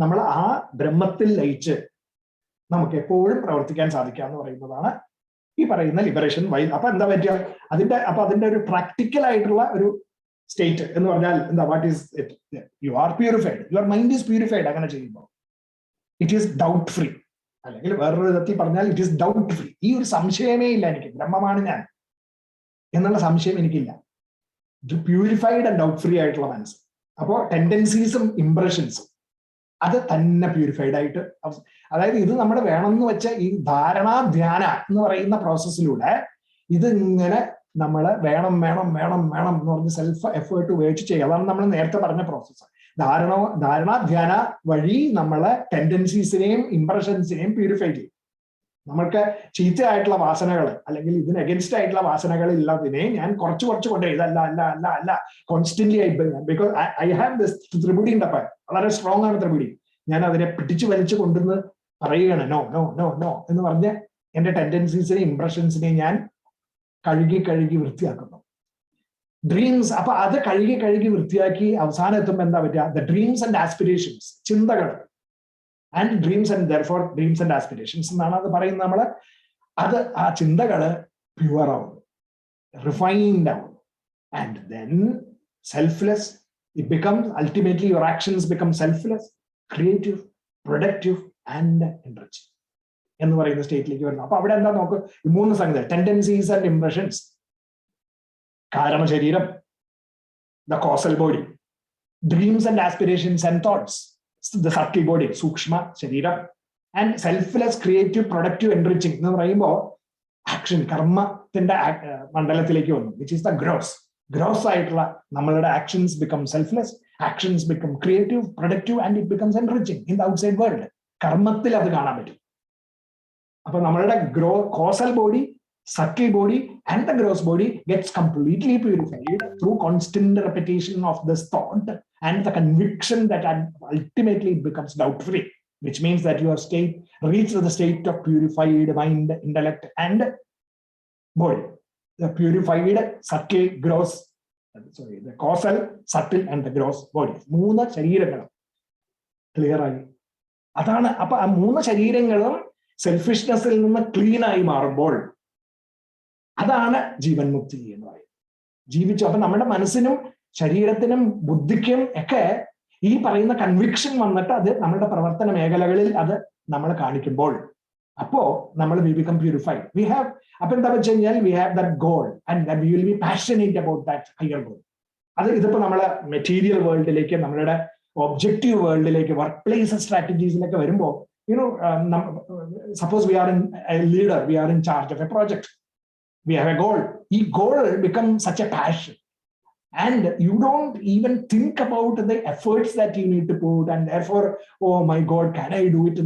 നമ്മൾ ആ ബ്രഹ്മത്തിൽ ലയിച്ച് നമുക്ക് എപ്പോഴും പ്രവർത്തിക്കാൻ സാധിക്കുക എന്ന് പറയുന്നതാണ് ഈ പറയുന്ന ലിബറേഷൻ വൈ. അപ്പൊ എന്താ പറ്റുക, അതിന്റെ ഒരു പ്രാക്ടിക്കൽ ആയിട്ടുള്ള ഒരു സ്റ്റേറ്റ് എന്ന് പറഞ്ഞാൽ എന്താ, what is it? You are purified, your mind is purified. അങ്ങനെ ചെയ്യുമ്പോൾ ഇറ്റ് ഈസ് ഡൗട്ട് ഫ്രീ, അല്ലെങ്കിൽ വേറൊരു വിധത്തിൽ പറഞ്ഞാൽ ഇറ്റ് ഈസ് ഡൗട്ട് ഫ്രീ. ഈ ഒരു സംശയമേ ഇല്ല എനിക്ക്, ബ്രഹ്മമാണ് ഞാൻ എന്നുള്ള സംശയം എനിക്കില്ല. പ്യൂരിഫൈഡ് ആൻഡ് ഡൗട്ട് ഫ്രീ ആയിട്ടുള്ള മനസ്സ്. അപ്പോൾ ടെൻഡൻസീസും ഇംപ്രഷൻസും അത് തന്നെ പ്യൂരിഫൈഡ് ആയിട്ട്, അതായത് ഇത് നമ്മൾ വേണമെന്ന് വെച്ച ഈ ധാരണാ ധ്യാന എന്ന് പറയുന്ന പ്രോസസ്സിലൂടെ ഇത് ഇങ്ങനെ നമ്മൾ വേണം എന്ന് പറഞ്ഞ് സെൽഫ് എഫേർട്ട് ഉപയോഗിച്ച് ചെയ്യുക. അതാണ് നമ്മൾ നേരത്തെ പറഞ്ഞ പ്രോസസ്സ്. ധാരണാധ്യാന വഴി നമ്മളെ ടെൻഡൻസീസിനെയും ഇംപ്രഷൻസിനെയും പ്യൂരിഫൈ ചെയ്യും. നമ്മൾക്ക് ചീത്തയായിട്ടുള്ള വാസനകൾ അല്ലെങ്കിൽ ഇതിന് അഗൻസ്റ്റ് ആയിട്ടുള്ള വാസനകൾ ഇല്ലാതിനെ ഞാൻ കുറച്ച് കൊണ്ടേ ഇതല്ല constantly because I have this triputi ഉണ്ടപ്പ, വളരെ സ്ട്രോങ് ആണ് ത്രിപുടി. ഞാൻ അതിനെ പിടിച്ചു വലിച്ചു കൊണ്ടുവന്ന് പറയുകയാണ് നോ നോ നോ നോ എന്ന് പറഞ്ഞ് എന്റെ ടെൻഡൻസീസിനെയും ഇംപ്രഷൻസിനെയും ഞാൻ കഴുകി വൃത്തിയാക്കുന്നു. ഡ്രീംസ്, അപ്പൊ അത് കഴുകി വൃത്തിയാക്കി അവസാനം എത്തുമ്പോൾ എന്താ പറ്റുക, ദ ഡ്രീംസ് ആൻഡ് ആസ്പിരേഷൻസ്, ചിന്തകൾ and dreams and therefore dreams and aspirations എന്നാണ് അത് പറയുന്നത്. നമ്മള് ആ ചിന്തകള് പ്യുവർ ആവുന്നു, റിഫൈൻഡ് ആവുന്നു, and then selfless it becomes, ultimately your actions become selfless, creative, productive and enriching എന്ന് പറയുന്ന സ്റ്റേറ്റിലേക്ക് വരുന്നു. അപ്പൊ അവിടെ എന്താ നോക്ക്, ഈ മൂന്ന് സംഗതി, ടെൻഡൻസീസ് ആൻഡ് ഇംപ്രഷൻസ്, കാരണ ശരീരം, the causal body, dreams and aspirations and thoughts, the subtle body, സൂക്ഷ്മ ശരീരം, and selfless, creative, productive, enriching എന്ന് പറയുമ്പോൾ ആക്ഷൻ, കർമ്മത്തിന്റെ മണ്ഡലത്തിലേക്ക് വന്നു, വിച്ച് ഈസ് ദ ഗ്രോസ് ആയിട്ടുള്ള നമ്മളുടെ actions become selfless, actions become creative, productive, and it becomes enriching in the outside world. കർമ്മത്തിൽ അത് കാണാൻ പറ്റും. അപ്പൊ നമ്മളുടെ causal body, subtle body, and the gross body gets completely purified through constant repetition of this thought and the conviction that ultimately it becomes doubt free, which means that you have reached the state of purified mind, intellect, and body. The purified, subtle, gross, the causal, subtle, and the gross bodies. മൂന്ന് ശരീരങ്ങളും clear ആയി. അതാണ് അപ്പൊ ആ മൂന്ന് ശരീരങ്ങളും സെൽഫിഷ്നെസ്സിൽ നിന്ന് clean ആയി മാറുമ്പോൾ അതാണ് ജീവൻ മുക്തി എന്ന് പറയുന്നത്. ജീവിച്ചു. അപ്പൊ നമ്മുടെ മനസ്സിനും ശരീരത്തിനും ബുദ്ധിക്കും ഒക്കെ ഈ പറയുന്ന കൺവിക്ഷൻ വന്നിട്ട് അത് നമ്മുടെ പ്രവർത്തന മേഖലകളിൽ അത് നമ്മൾ കാണിക്കുമ്പോൾ അപ്പോ നമ്മൾ we become purified. We have, അപ്പൊ എന്താ വെച്ച് കഴിഞ്ഞാൽ we have that goal and we will be passionate about that higher goal. ഇതിപ്പോ നമ്മളെ മെറ്റീരിയൽ വേൾഡിലേക്ക്, നമ്മളുടെ ഒബ്ജക്റ്റീവ് വേൾഡിലേക്ക്, വർക്ക് പ്ലേസ് സ്ട്രാറ്റജീസിലൊക്കെ വരുമ്പോൾ suppose we are a leader, we are in charge of a project, we have a goal. This goal becomes such a passion, and you don't even think about the efforts that you need to put, and therefore, oh my God, can I do it?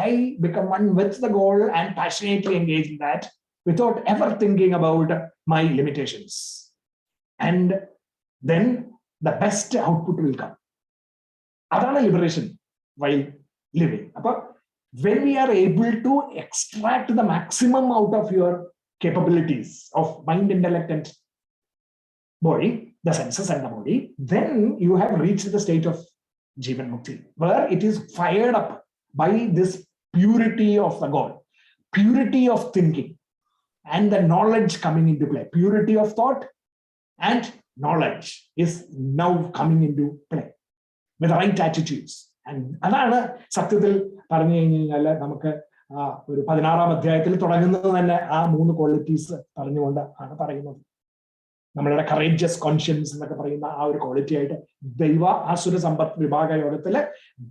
I become one with the goal and passionately engage in that without ever thinking about my limitations, and then the best output will come. Adana liberation while living. When we are able to extract the maximum out of your capabilities of mind, intellect, and body, the senses and the body, then you have reached the state of Jivan Mukthi, where it is fired up by this purity of the God, purity of thinking, and the knowledge coming into play. Purity of thought and knowledge is now coming into play with the right attitudes. And അതാണ് സത്യത്തിൽ പറഞ്ഞു കഴിഞ്ഞാൽ നമുക്ക് ഒരു 16-ാം അധ്യായത്തിൽ തുടങ്ങുന്നത് തന്നെ ആ 3 ക്വാളിറ്റീസ് പറഞ്ഞുകൊണ്ട് ആണ് പറയുന്നത്. നമ്മളുടെ കറേജസ് കോൺഷ്യൻസ് എന്നൊക്കെ പറയുന്ന ആ ഒരു ക്വാളിറ്റി ആയിട്ട് ദൈവ ആസുര സമ്പത്ത് വിഭാഗ യോഗത്തില്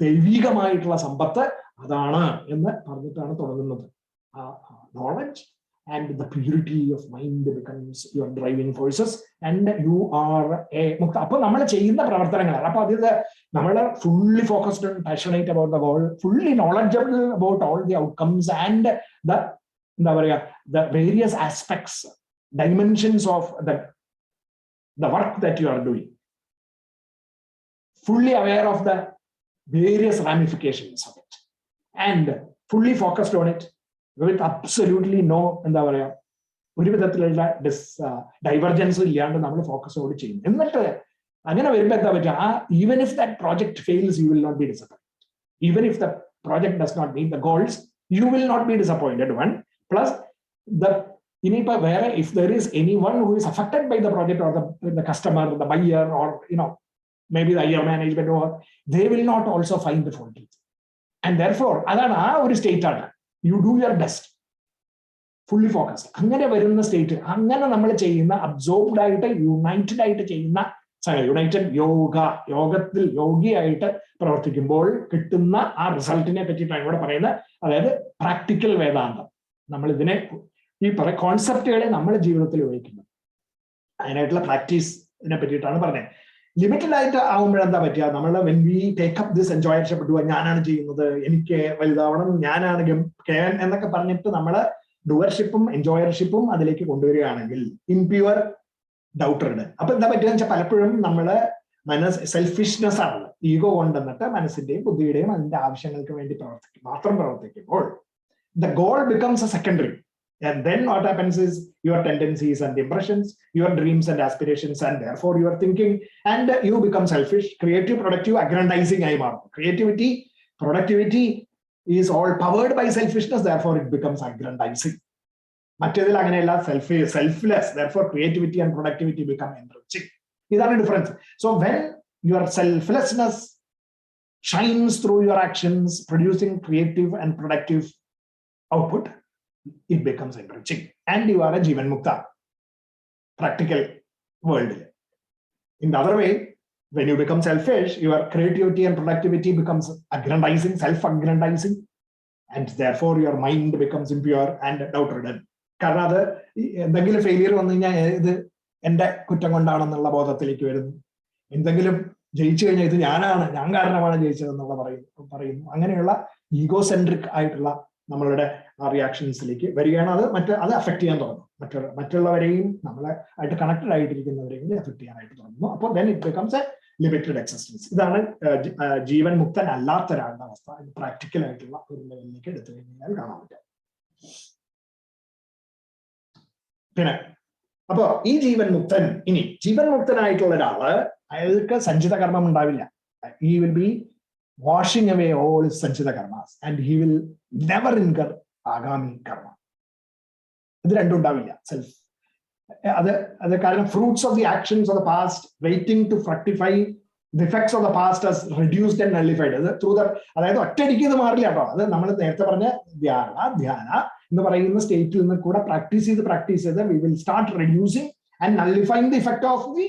ദൈവികമായിട്ടുള്ള സമ്പത്ത് അതാണ് എന്ന് പറഞ്ഞിട്ടാണ് തുടങ്ങുന്നത്. Knowledge and the purity of mind becomes your driving forces and you are a mukta. അപ്പൊ നമ്മൾ ചെയ്യുന്ന പ്രവർത്തനങ്ങളാണ്. അപ്പൊ അതിൽ നമ്മൾ fully focused and passionate about the goal, fully knowledgeable about all the outcomes and the എന്താ പറയുക the various aspects, dimensions of the work that you are doing, fully aware of the various ramifications of it and fully focused on it with absolutely no എന്താ പറയാ ഒരു വിധത്തിലുള്ള divergence ഇല്ലാണ്ട് നമ്മൾ ഫോക്കസോട് ചെയ്യും. എന്നിട്ട് അങ്ങനെ വരുമ്പോൾ എന്താ പറ്റുക, even if that project fails you will not be disappointed. Even if the project does not meet the goals you will not be disappointed. One plus ഇനിയിപ്പോ വേറെ if there is any one who is affected by the project or the customer, the buyer or maybe the higher management, or they will not also find the fault. And therefore അതാണ് ആ ഒരു state ആണ്. You do your best, fully focused. അങ്ങനെ വരുന്ന state, അങ്ങനെ നമ്മൾ ചെയ്യുന്ന absorbed ആയിട്ട് യുണൈറ്റഡ് ആയിട്ട് ചെയ്യുന്ന യുണൈറ്റഡ് യോഗത്തിൽ യോഗിയായിട്ട് പ്രവർത്തിക്കുമ്പോൾ കിട്ടുന്ന ആ റിസൾട്ടിനെ പറ്റിയിട്ടാണ് ഇവിടെ പറയുന്നത്. അതായത് പ്രാക്ടിക്കൽ വേദാന്തം. നമ്മൾ ഇതിനെ ഈ കോൺസെപ്റ്റുകളെ നമ്മുടെ ജീവിതത്തിൽ ഉപയോഗിക്കുന്നത്, അതിനായിട്ടുള്ള പ്രാക്ടീസിനെ പറ്റിയിട്ടാണ് പറഞ്ഞത്. ലിമിറ്റഡ് ആയിട്ട് ആവുമ്പോഴെന്താ പറ്റുക, നമ്മൾ when we take up this enjoyership, ഞാനാണ് ചെയ്യുന്നത്, എനിക്ക് വലുതാവണം, ഞാനാണ് എന്നൊക്കെ പറഞ്ഞിട്ട് നമ്മൾ ഡുവർഷിപ്പും എൻജോയർഷിപ്പും അതിലേക്ക് കൊണ്ടുവരികയാണെങ്കിൽ ഇംപ്യൂർ ഡൗട്ടറുടെ. അപ്പൊ എന്താ പറ്റുക വെച്ചാൽ പലപ്പോഴും നമ്മള് സെൽഫിഷ്നെസ് ആണ്, ഈഗോ കൊണ്ടുവന്നിട്ട് മനസ്സിന്റെയും ബുദ്ധിയുടെയും അതിന്റെ ആവശ്യങ്ങൾക്ക് വേണ്ടി മാത്രം പ്രവർത്തിക്കുമ്പോൾ the goal becomes a secondary. And then what happens is your tendencies and impressions, your dreams and aspirations, and therefore your thinking, and you become selfish, creative, productive, aggrandizing. Creativity, productivity is all powered by selfishness, therefore it becomes aggrandizing. Mattedil anganeyalla selfless, therefore creativity and productivity become enriching. Is that a difference? So when your selflessness shines through your actions, producing creative and productive output, it becomes enriching and you are a Jivan Mukta, practical world. In the other way, when you become selfish, your creativity and productivity becomes aggrandizing, self-aggrandizing, and therefore your mind becomes impure and doubt-ridden. കാരണം അത് എന്തെങ്കിലും failure വന്നു കഴിഞ്ഞാൽ ഇത് എന്റെ കുറ്റം കൊണ്ടാണെന്നുള്ള ബോധത്തിലേക്ക് വരുന്നു. എന്തെങ്കിലും ജയിച്ചു കഴിഞ്ഞാൽ ഇത് ഞാൻ കാരണമാണ് ജയിച്ചതെന്നുള്ള പറയുന്നു. അങ്ങനെയുള്ള ഈഗോസെൻട്രിക് ആയിട്ടുള്ള നമ്മളുടെ റിയാക്ഷൻസിലേക്ക് വരികയാണ്. അത് അഫക്ട് ചെയ്യാൻ തുടങ്ങും. മറ്റുള്ളവരെയും നമ്മളെ ആയിട്ട് കണക്റ്റഡ് ആയിട്ടിരിക്കുന്നവരെയും അഫക്ട് ചെയ്യാനായിട്ട് തുടങ്ങുന്നു. അപ്പോൾ then it becomes a limited existence. ഇതാണ് ജീവൻ മുക്തൻ അല്ലാത്ത ഒരാളുടെ അവസ്ഥ. പ്രാക്ടിക്കൽ ആയിട്ടുള്ള ഒരു ലെവലിലേക്ക് എടുത്തു കഴിഞ്ഞാൽ കാണാൻ പറ്റും. പിന്നെ അപ്പോ ഈ ജീവൻ മുക്തൻ, ഇനി ജീവൻ മുക്തനായിട്ടുള്ള ഒരാള് അയാൾക്ക് സഞ്ചിത കർമ്മം ഉണ്ടാവില്ല. He will be washing away all his sanchita karmas and he will never incur agami karma. ഇത് രണ്ടും ഉണ്ടാവില്ല. അത് കാരണം fruits of the actions of the past waiting to fructify, the effects of the past as reduced and nullified. അത് through the, അതായത് ഒറ്റയടിക്ക് ഇത് മാറില്ല കേട്ടോ. അത് നമ്മൾ നേരത്തെ പറഞ്ഞ ധ്യാന എന്ന് പറയുന്ന സ്റ്റേറ്റിൽ നിന്ന് കൂടെ പ്രാക്ടീസ് ചെയ്ത് we will start reducing and nullifying the effect of the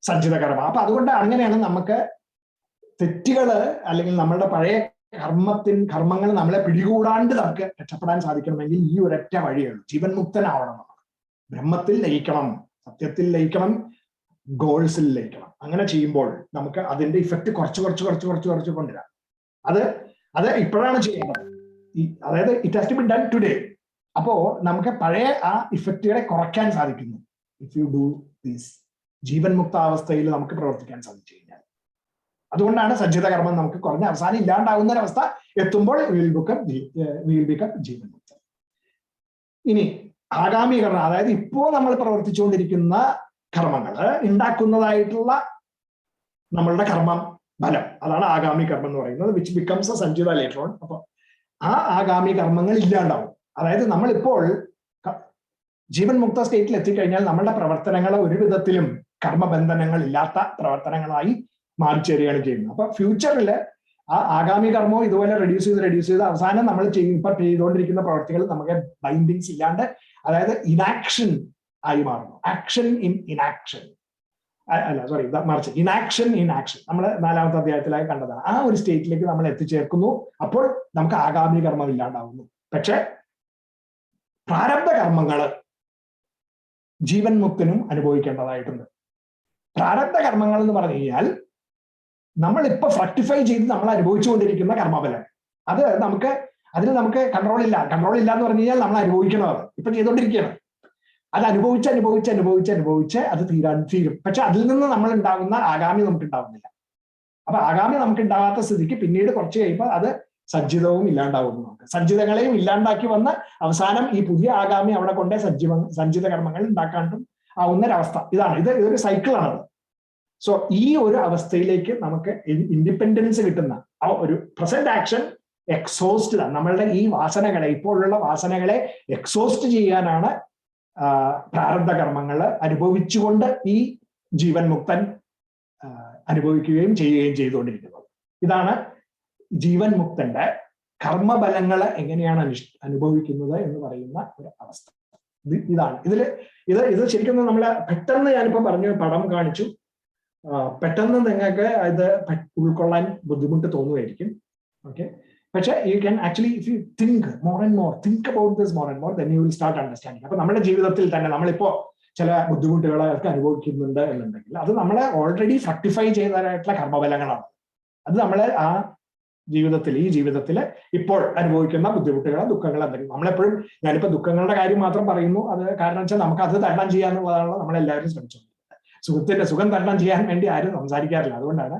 sanchita karma. അപ്പൊ അതുകൊണ്ട് അങ്ങനെയാണ് നമുക്ക് തെറ്റുകള് അല്ലെങ്കിൽ നമ്മളുടെ പഴയ കർമ്മങ്ങൾ നമ്മളെ പിടികൂടാണ്ട് നമുക്ക് രക്ഷപ്പെടാൻ സാധിക്കണമെങ്കിൽ ഈ ഒരൊറ്റ വഴിയുള്ളൂ. ജീവൻ മുക്തനാവണം. നമ്മൾ ബ്രഹ്മത്തിൽ ലയിക്കണം, സത്യത്തിൽ ലയിക്കണം, ഗോൾസിൽ ലയിക്കണം. അങ്ങനെ ചെയ്യുമ്പോൾ നമുക്ക് അതിന്റെ ഇഫക്റ്റ് കുറച്ച് കൊണ്ടുവരാം. അത് ഇപ്പോഴാണ് ചെയ്യേണ്ടത്. അതായത് it has to be done today. അപ്പോ നമുക്ക് പഴയ ആ ഇഫക്റ്റുകളെ കുറയ്ക്കാൻ സാധിക്കുന്നു ഇഫ് യു ഡു ദീസ്. ജീവൻ മുക്ത അവസ്ഥയിൽ നമുക്ക് പ്രവർത്തിക്കാൻ സാധിച്ചു കഴിഞ്ഞാൽ. അതുകൊണ്ടാണ് സഞ്ചിത കർമ്മം നമുക്ക് കുറഞ്ഞ അവസാനം ഇല്ലാണ്ടാവുന്ന ഒരവസ്ഥ എത്തുമ്പോൾ വിൽ ബിക്കം ജീവൻ മുക്തൻ. ഇനി ആഗാമി കർമ്മം, അതായത് ഇപ്പോൾ നമ്മൾ പ്രവർത്തിച്ചുകൊണ്ടിരിക്കുന്ന കർമ്മങ്ങള് ഉണ്ടാക്കുന്നതായിട്ടുള്ള നമ്മളുടെ കർമ്മം ഫലം, അതാണ് ആഗാമി കർമ്മം എന്ന് പറയുന്നത്, which becomes a sanchita later on. അപ്പൊ ആ ആഗാമി കർമ്മങ്ങൾ ഇല്ലാണ്ടാവും. അതായത് നമ്മളിപ്പോൾ ജീവൻ മുക്ത സ്റ്റേറ്റിൽ എത്തിക്കഴിഞ്ഞാൽ നമ്മളുടെ പ്രവർത്തനങ്ങൾ ഒരു വിധത്തിലും കർമ്മബന്ധനങ്ങൾ ഇല്ലാത്ത പ്രവർത്തനങ്ങളായി മാറിച്ചേരുകയാണ് ചെയ്യുന്നത്. അപ്പൊ ഫ്യൂച്ചറിൽ ആ ആഗാമി കർമ്മവും ഇതുപോലെ റെഡ്യൂസ് ചെയ്ത് അവസാനം നമ്മൾ ഇപ്പൊ ചെയ്തുകൊണ്ടിരിക്കുന്ന പ്രവർത്തികൾ നമുക്ക് ബൈൻഡിങ്സ് ഇല്ലാണ്ട്, അതായത് ഇനാക്ഷൻ ആയി മാറുന്നു. ആക്ഷൻ ഇൻ ഇനാക്ഷൻ, അല്ല സോറി മറിച്ച് ഇനാക്ഷൻ ഇൻ ആക്ഷൻ, നമ്മൾ 4ാമത്തെ അധ്യായത്തിലായി കണ്ടതാണ്. ആ ഒരു സ്റ്റേറ്റിലേക്ക് നമ്മൾ എത്തിച്ചേർക്കുന്നു. അപ്പോൾ നമുക്ക് ആഗാമി കർമ്മം ഇല്ലാണ്ടാവുന്നു. പക്ഷെ പ്രാരബ്ധ കർമ്മങ്ങള് ജീവൻ മുക്തനും അനുഭവിക്കേണ്ടതായിട്ടുണ്ട്. പ്രാരബ്ധ കർമ്മങ്ങൾ എന്ന് പറഞ്ഞു കഴിഞ്ഞാൽ നമ്മളിപ്പോ ഫ്രക്ടിഫൈ ചെയ്ത് നമ്മൾ അനുഭവിച്ചുകൊണ്ടിരിക്കുന്ന കർമ്മഫലം. അതിന് നമുക്ക് കൺട്രോൾ ഇല്ല എന്ന് പറഞ്ഞു കഴിഞ്ഞാൽ നമ്മൾ അനുഭവിക്കണത് ഇപ്പൊ ചെയ്തുകൊണ്ടിരിക്കുകയാണ്. അത് അനുഭവിച്ച് അത് തീരും. പക്ഷെ അതിൽ നിന്ന് നമ്മൾ ഉണ്ടാകുന്ന ആഗാമി നമുക്ക് ഉണ്ടാവുന്നില്ല. അപ്പൊ ആഗാമി നമുക്ക് ഉണ്ടാകാത്ത സ്ഥിതിക്ക് പിന്നീട് കുറച്ച് കഴിയുമ്പോൾ അത് സഞ്ചിതവും ഇല്ലാണ്ടാവുന്നു. നമുക്ക് സഞ്ചിതങ്ങളെയും ഇല്ലാണ്ടാക്കി വന്ന് അവസാനം ഈ പുതിയ ആഗാമി അവിടെ കൊണ്ടേ സഞ്ചിത കർമ്മങ്ങൾ ഉണ്ടാക്കാണ്ടും ആവുന്നൊരവസ്ഥ. ഇതൊരു സൈക്കിളാണത്. സോ ഈ ഒരു അവസ്ഥയിലേക്ക് നമുക്ക് ഇൻഡിപെൻഡൻസ് കിട്ടുന്ന ആ ഒരു പ്രസന്റ് ആക്ഷൻ എക്സോസ്റ്റ്, നമ്മളുടെ ഈ വാസനകളെ, ഇപ്പോഴുള്ള വാസനകളെ എക്സോസ്റ്റ് ചെയ്യാനാണ് പ്രാരബ്ധ കർമ്മങ്ങൾ അനുഭവിച്ചുകൊണ്ട് ഈ ജീവൻ മുക്തൻ അനുഭവിക്കുകയും ചെയ്യുകയും ചെയ്തുകൊണ്ടിരിക്കുന്നത്. ഇതാണ് ജീവൻ മുക്തന്റെ കർമ്മബലങ്ങളെ എങ്ങനെയാണ് അനുഭവിക്കുന്നത് എന്ന് പറയുന്ന ഒരു അവസ്ഥ. ഇതാണ് ഇത് ശരിക്കും നമ്മളെ പെട്ടെന്ന് ഞാനിപ്പോ പറഞ്ഞു, പടം കാണിച്ചു, പെട്ടെന്ന് നിങ്ങൾക്ക് ഇത് ഉൾക്കൊള്ളാൻ ബുദ്ധിമുട്ട് തോന്നുമായിരിക്കും. ഓക്കെ, പക്ഷെ you can actually if you think more and more, think about this more and more, then you will start understanding. അപ്പൊ നമ്മുടെ ജീവിതത്തിൽ തന്നെ നമ്മളിപ്പോ ചില ബുദ്ധിമുട്ടുകളൊക്കെ അനുഭവിക്കുന്നുണ്ട് എന്നുണ്ടെങ്കിൽ അത് നമ്മളെ ഓൾറെഡി ഫ്രക്ടിഫൈ ചെയ്തതായിട്ടുള്ള കർമ്മഫലങ്ങളാണ്. അത് നമ്മളെ ആ ഈ ജീവിതത്തിൽ ഇപ്പോൾ അനുഭവിക്കുന്ന ബുദ്ധിമുട്ടുകളോ ദുഃഖങ്ങളോ എന്തെങ്കിലും നമ്മളെപ്പോഴും, ഞാനിപ്പോ ദുഃഖങ്ങളുടെ കാര്യം മാത്രം പറയുന്നു, അത് കാരണം വെച്ചാൽ നമുക്ക് അത് തരണം ചെയ്യാന്നുള്ളതാണ് നമ്മളെല്ലാവരും ശ്രമിച്ചുകൊണ്ടിരിക്കുന്നത്. സുഖം തരണം ചെയ്യാൻ വേണ്ടി ആരും സംസാരിക്കാറില്ല. അതുകൊണ്ടാണ്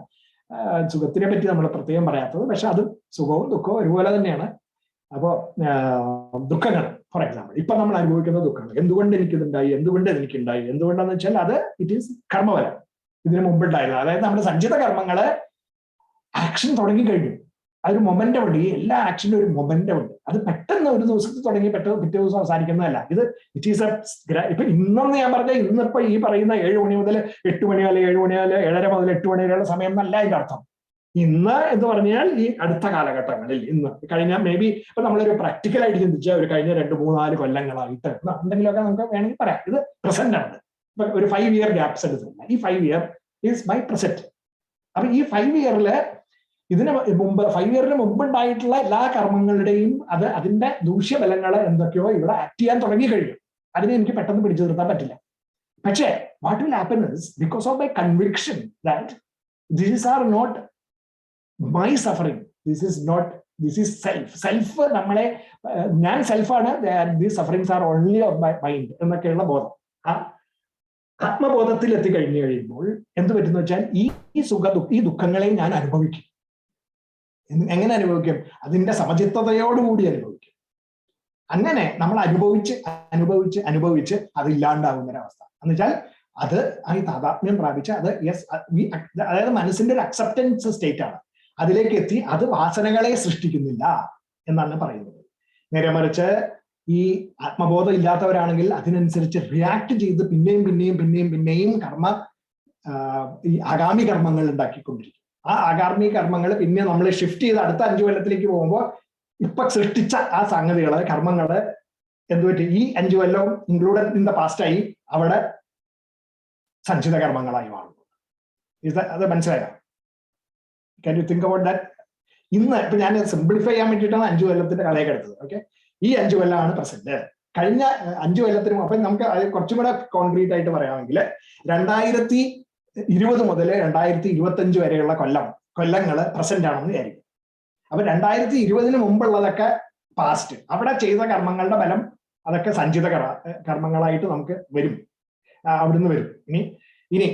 സുഖത്തിനെ പറ്റി നമ്മൾ പ്രത്യേകം പറയാത്തത്. പക്ഷെ അത് സുഖവും ദുഃഖവും ഒരുപോലെ തന്നെയാണ്. അപ്പോ ദുഃഖങ്ങൾ, ഫോർ എക്സാമ്പിൾ, ഇപ്പൊ നമ്മൾ അനുഭവിക്കുന്ന ദുഃഖങ്ങൾ, എന്തുകൊണ്ട് എനിക്കിതുണ്ടായി, എന്തുകൊണ്ടാന്ന് വെച്ചാൽ അത് ഇറ്റ് ഈസ് കർമ്മഫലം. ഇതിനു മുമ്പുണ്ടായിരുന്നു. അതായത് നമ്മുടെ സഞ്ചിത കർമ്മങ്ങള് ആക്ഷൻ തുടങ്ങിക്കഴിഞ്ഞു. അതൊരു മൊമെന്റം ഉണ്ട്. ഈ എല്ലാ ആക്ഷനും ഒരു മൊമെന്റം ഉണ്ട്. അത് പെട്ടെന്ന് ഒരു ദിവസത്തിൽ തുടങ്ങി പെട്ടെന്ന് പിറ്റേ ദിവസം അവസാനിക്കുന്നതല്ല. ഇറ്റ് ഈസ് ഇപ്പൊ ഇന്നെന്ന് ഞാൻ പറഞ്ഞ ഇന്നിപ്പോ ഈ പറയുന്ന 7 മണി മുതൽ 8 മണി വരെ, 7 മണി മുതൽ 7:30 മുതൽ 8 മണി വരെയുള്ള സമയം എന്നല്ല അതിന്റെ അർത്ഥം. ഇന്ന് എന്ന് പറഞ്ഞാൽ ഈ അടുത്ത കാലഘട്ടങ്ങളിൽ, ഇന്ന് കഴിഞ്ഞ മേ ബി ഇപ്പൊ നമ്മളൊരു പ്രാക്ടിക്കലായിട്ട് ചിന്തിച്ച ഒരു കഴിഞ്ഞ 2, 3, 4 കൊല്ലങ്ങളായിട്ട് എന്തെങ്കിലുമൊക്കെ നമുക്ക് വേണമെങ്കിൽ പറയാം. ഇത് പ്രസന്റ് ആണ്. ഇപ്പൊ ഒരു 5 ഇയർ ഗ്യാപ്സ് എടുത്തില്ല. ഈ 5 ഇയർ ഈസ് മൈ പ്രസന്റ്. അപ്പൊ ഈ 5 ഇയറില് ഇതിന് മുമ്പ് 5 ഇയറിന് മുമ്പ് ഉണ്ടായിട്ടുള്ള എല്ലാ കർമ്മങ്ങളുടെയും അതിന്റെ ദൂഷ്യഫലങ്ങൾ എന്തൊക്കെയോ ഇവിടെ ആക്ട് ചെയ്യാൻ തുടങ്ങി കഴിഞ്ഞു. അതിനെ എനിക്ക് പെട്ടെന്ന് പിടിച്ചു നിർത്താൻ പറ്റില്ല. പക്ഷേ what will happen is, because of my conviction that these are not my suffering, this is self നമ്മളെ, ഞാൻ സെൽഫാണ്, these sufferings are only of my mind എന്നൊക്കെയുള്ള ബോധം. ആത്മബോധത്തിൽ എത്തിക്കഴിഞ്ഞു കഴിയുമ്പോൾ എന്ത് പറ്റുന്ന വെച്ചാൽ ഈ ദുഃഖങ്ങളെ ഞാൻ അനുഭവിക്കും. എങ്ങനെ അനുഭവിക്കും? അതിന്റെ സമചിത്തതയോടുകൂടി അനുഭവിക്കും. അങ്ങനെ നമ്മൾ അനുഭവിച്ച് അത് ഇല്ലാണ്ടാവുന്ന ഒരവസ്ഥ എന്ന് വെച്ചാൽ അത് ഈ താതാത്മ്യം പ്രാപിച്ച് അതായത് മനസ്സിന്റെ ഒരു അക്സെപ്റ്റൻസ് സ്റ്റേറ്റ് ആണ്. അതിലേക്ക് എത്തി അത് വാസനകളെ സൃഷ്ടിക്കുന്നില്ല എന്നാണ് പറയുന്നത്. നേരെ മറിച്ച് ഈ ആത്മബോധം ഇല്ലാത്തവരാണെങ്കിൽ അതിനനുസരിച്ച് റിയാക്ട് ചെയ്ത് പിന്നെയും ഈ ആഗാമി കർമ്മങ്ങൾ ഉണ്ടാക്കിക്കൊണ്ടിരിക്കും. ആ ആഗാമി കർമ്മങ്ങൾ പിന്നെ നമ്മൾ ഷിഫ്റ്റ് ചെയ്ത് അടുത്ത 5 കൊല്ലത്തിലേക്ക് പോകുമ്പോൾ ഇപ്പൊ സൃഷ്ടിച്ച ആ സംഗതികള്, കർമ്മങ്ങള് എന്തുപറ്റി, ഈ 5 കൊല്ലവും ഇൻക്ലൂഡഡ് ഇൻ ദ പാസ്റ്റായി അവിടെ സഞ്ചിത കർമ്മങ്ങളായി മാറുന്നു. അത് മനസ്സിലായോ? Can you think about that? ഇന്ന് ഇപ്പൊ ഞാൻ സിംപ്ലിഫൈ ചെയ്യാൻ വേണ്ടിയിട്ടാണ് 5 കൊല്ലത്തിന്റെ കഥയൊക്കെ എടുത്തത്. ഓക്കെ, ഈ 5 കൊല്ലമാണ് പ്രസന്റ്. കഴിഞ്ഞ 5 കൊല്ലത്തിനും അപ്പൊ നമുക്ക് അത് കുറച്ചും കൂടെ കോൺക്രീറ്റ് ആയിട്ട് പറയാമെങ്കിൽ 2020 മുതൽ 2025 വരെയുള്ള കൊല്ലങ്ങള് പ്രസന്റ് ആണെന്ന് വിചാരിക്കും. അപ്പൊ 2020 മുമ്പുള്ളതൊക്കെ പാസ്റ്റ്. അവിടെ ചെയ്ത കർമ്മങ്ങളുടെ ഫലം അതൊക്കെ സഞ്ചിത കർമ്മങ്ങളായിട്ട് നമുക്ക് വരും, അവിടുന്ന് വരും. ഇനി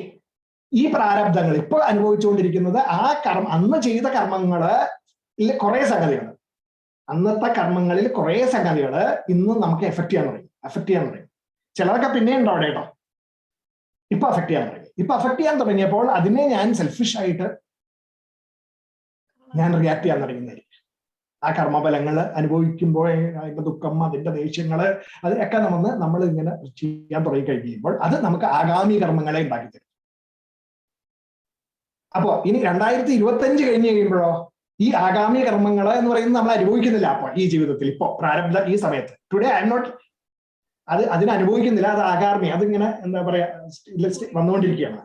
ഈ പ്രാരബ്ധങ്ങൾ ഇപ്പൊ അനുഭവിച്ചുകൊണ്ടിരിക്കുന്നത് അന്ന് ചെയ്ത കർമ്മങ്ങള് കുറെ സംഗതികൾ, അന്നത്തെ കർമ്മങ്ങളിൽ കുറെ സംഗതികള് ഇന്ന് നമുക്ക് എഫക്ട് ചെയ്യാൻ തുടങ്ങി. ചിലതൊക്കെ പിന്നെ ഉണ്ടോ അവിടെ കേട്ടോ. ഇപ്പൊ അഫക്ട് ചെയ്യാൻ തുടങ്ങിയപ്പോൾ അതിനെ ഞാൻ സെൽഫിഷ് ആയിട്ട് ഞാൻ റിയാക്ട് ചെയ്യാൻ തുടങ്ങുന്നതായിരിക്കും. ആ കർമ്മഫലങ്ങൾ അനുഭവിക്കുമ്പോൾ അതിന്റെ ദുഃഖം, അതിന്റെ ദേഷ്യങ്ങള്, അതൊക്കെ നമ്മൾ ഇങ്ങനെ ചെയ്യാൻ തുടങ്ങി കഴിയുമ്പോൾ അത് നമുക്ക് ആഗാമി കർമ്മങ്ങളെ ഉണ്ടാക്കി തരും. അപ്പോ ഇനി 2025 കഴിഞ്ഞ് കഴിയുമ്പോഴോ ഈ ആഗാമി കർമ്മങ്ങൾ എന്ന് പറയുന്നത് നമ്മൾ അനുഭവിക്കുന്നില്ല. അപ്പൊ ഈ ജീവിതത്തിൽ ഇപ്പോ പ്രാരബ്ധ ഈ സമയത്ത് ടുഡേ ഐ എം നോട്ട് അതിനനുഭവിക്കുന്നില്ല. അത് ആഗാമി, അതിങ്ങനെ എന്താ പറയാ വന്നുകൊണ്ടിരിക്കുകയാണ്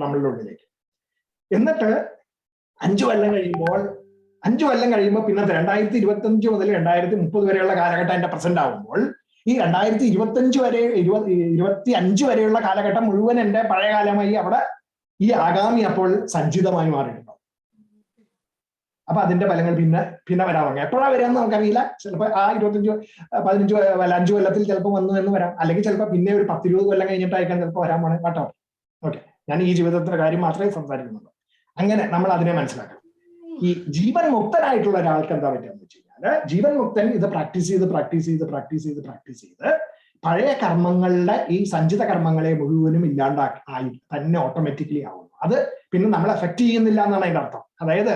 നമ്മളുടെ ഉള്ളിലേക്ക്. എന്നിട്ട് 5 കൊല്ലം കഴിയുമ്പോൾ പിന്നെ 2025 മുതൽ 2030 വരെയുള്ള കാലഘട്ടം എന്റെ പ്രസന്റ് ആവുമ്പോൾ ഈ 2025 വരെയുള്ള കാലഘട്ടം മുഴുവൻ എന്റെ പഴയകാലമായി അവിടെ ഈ ആഗാമി അപ്പോൾ സഞ്ചിതമായി മാറിയിട്ടുണ്ടാവും. അപ്പൊ അതിന്റെ ഫലങ്ങൾ പിന്നെ വരാൻ തുടങ്ങി. എപ്പോഴാ വരാന്ന് നമുക്കറിയില്ല. ചിലപ്പോൾ ആ 5 കൊല്ലത്തിൽ ചിലപ്പോൾ വന്നു എന്ന് വരാം. അല്ലെങ്കിൽ ചിലപ്പോൾ പിന്നെ ഒരു 10-20 കൊല്ലം കഴിഞ്ഞിട്ടായിരിക്കാം ചിലപ്പോൾ വരാൻ പോണേ. കേട്ടോ, ഓക്കെ, ഞാൻ ഈ ജീവിതത്തിന്റെ കാര്യം മാത്രമേ സംസാരിക്കുന്നുള്ളൂ. അങ്ങനെ നമ്മൾ അതിനെ മനസ്സിലാക്കണം. ഈ ജീവൻ മുക്തനായിട്ടുള്ള ഒരാൾക്ക് എന്താ പറ്റുകയെന്ന് വെച്ച് കഴിഞ്ഞാൽ, ജീവൻ മുക്തൻ ഇത് പ്രാക്ടീസ് ചെയ്ത് പഴയ കർമ്മങ്ങളുടെ ഈ സഞ്ചിത കർമ്മങ്ങളെ മുഴുവനും ഇല്ലാണ്ടായി തന്നെ ഓട്ടോമാറ്റിക്കലി ആവുന്നു. അത് പിന്നെ നമ്മൾ എഫക്ട് ചെയ്യുന്നില്ല എന്നാണ് അതിന്റെ അർത്ഥം. അതായത്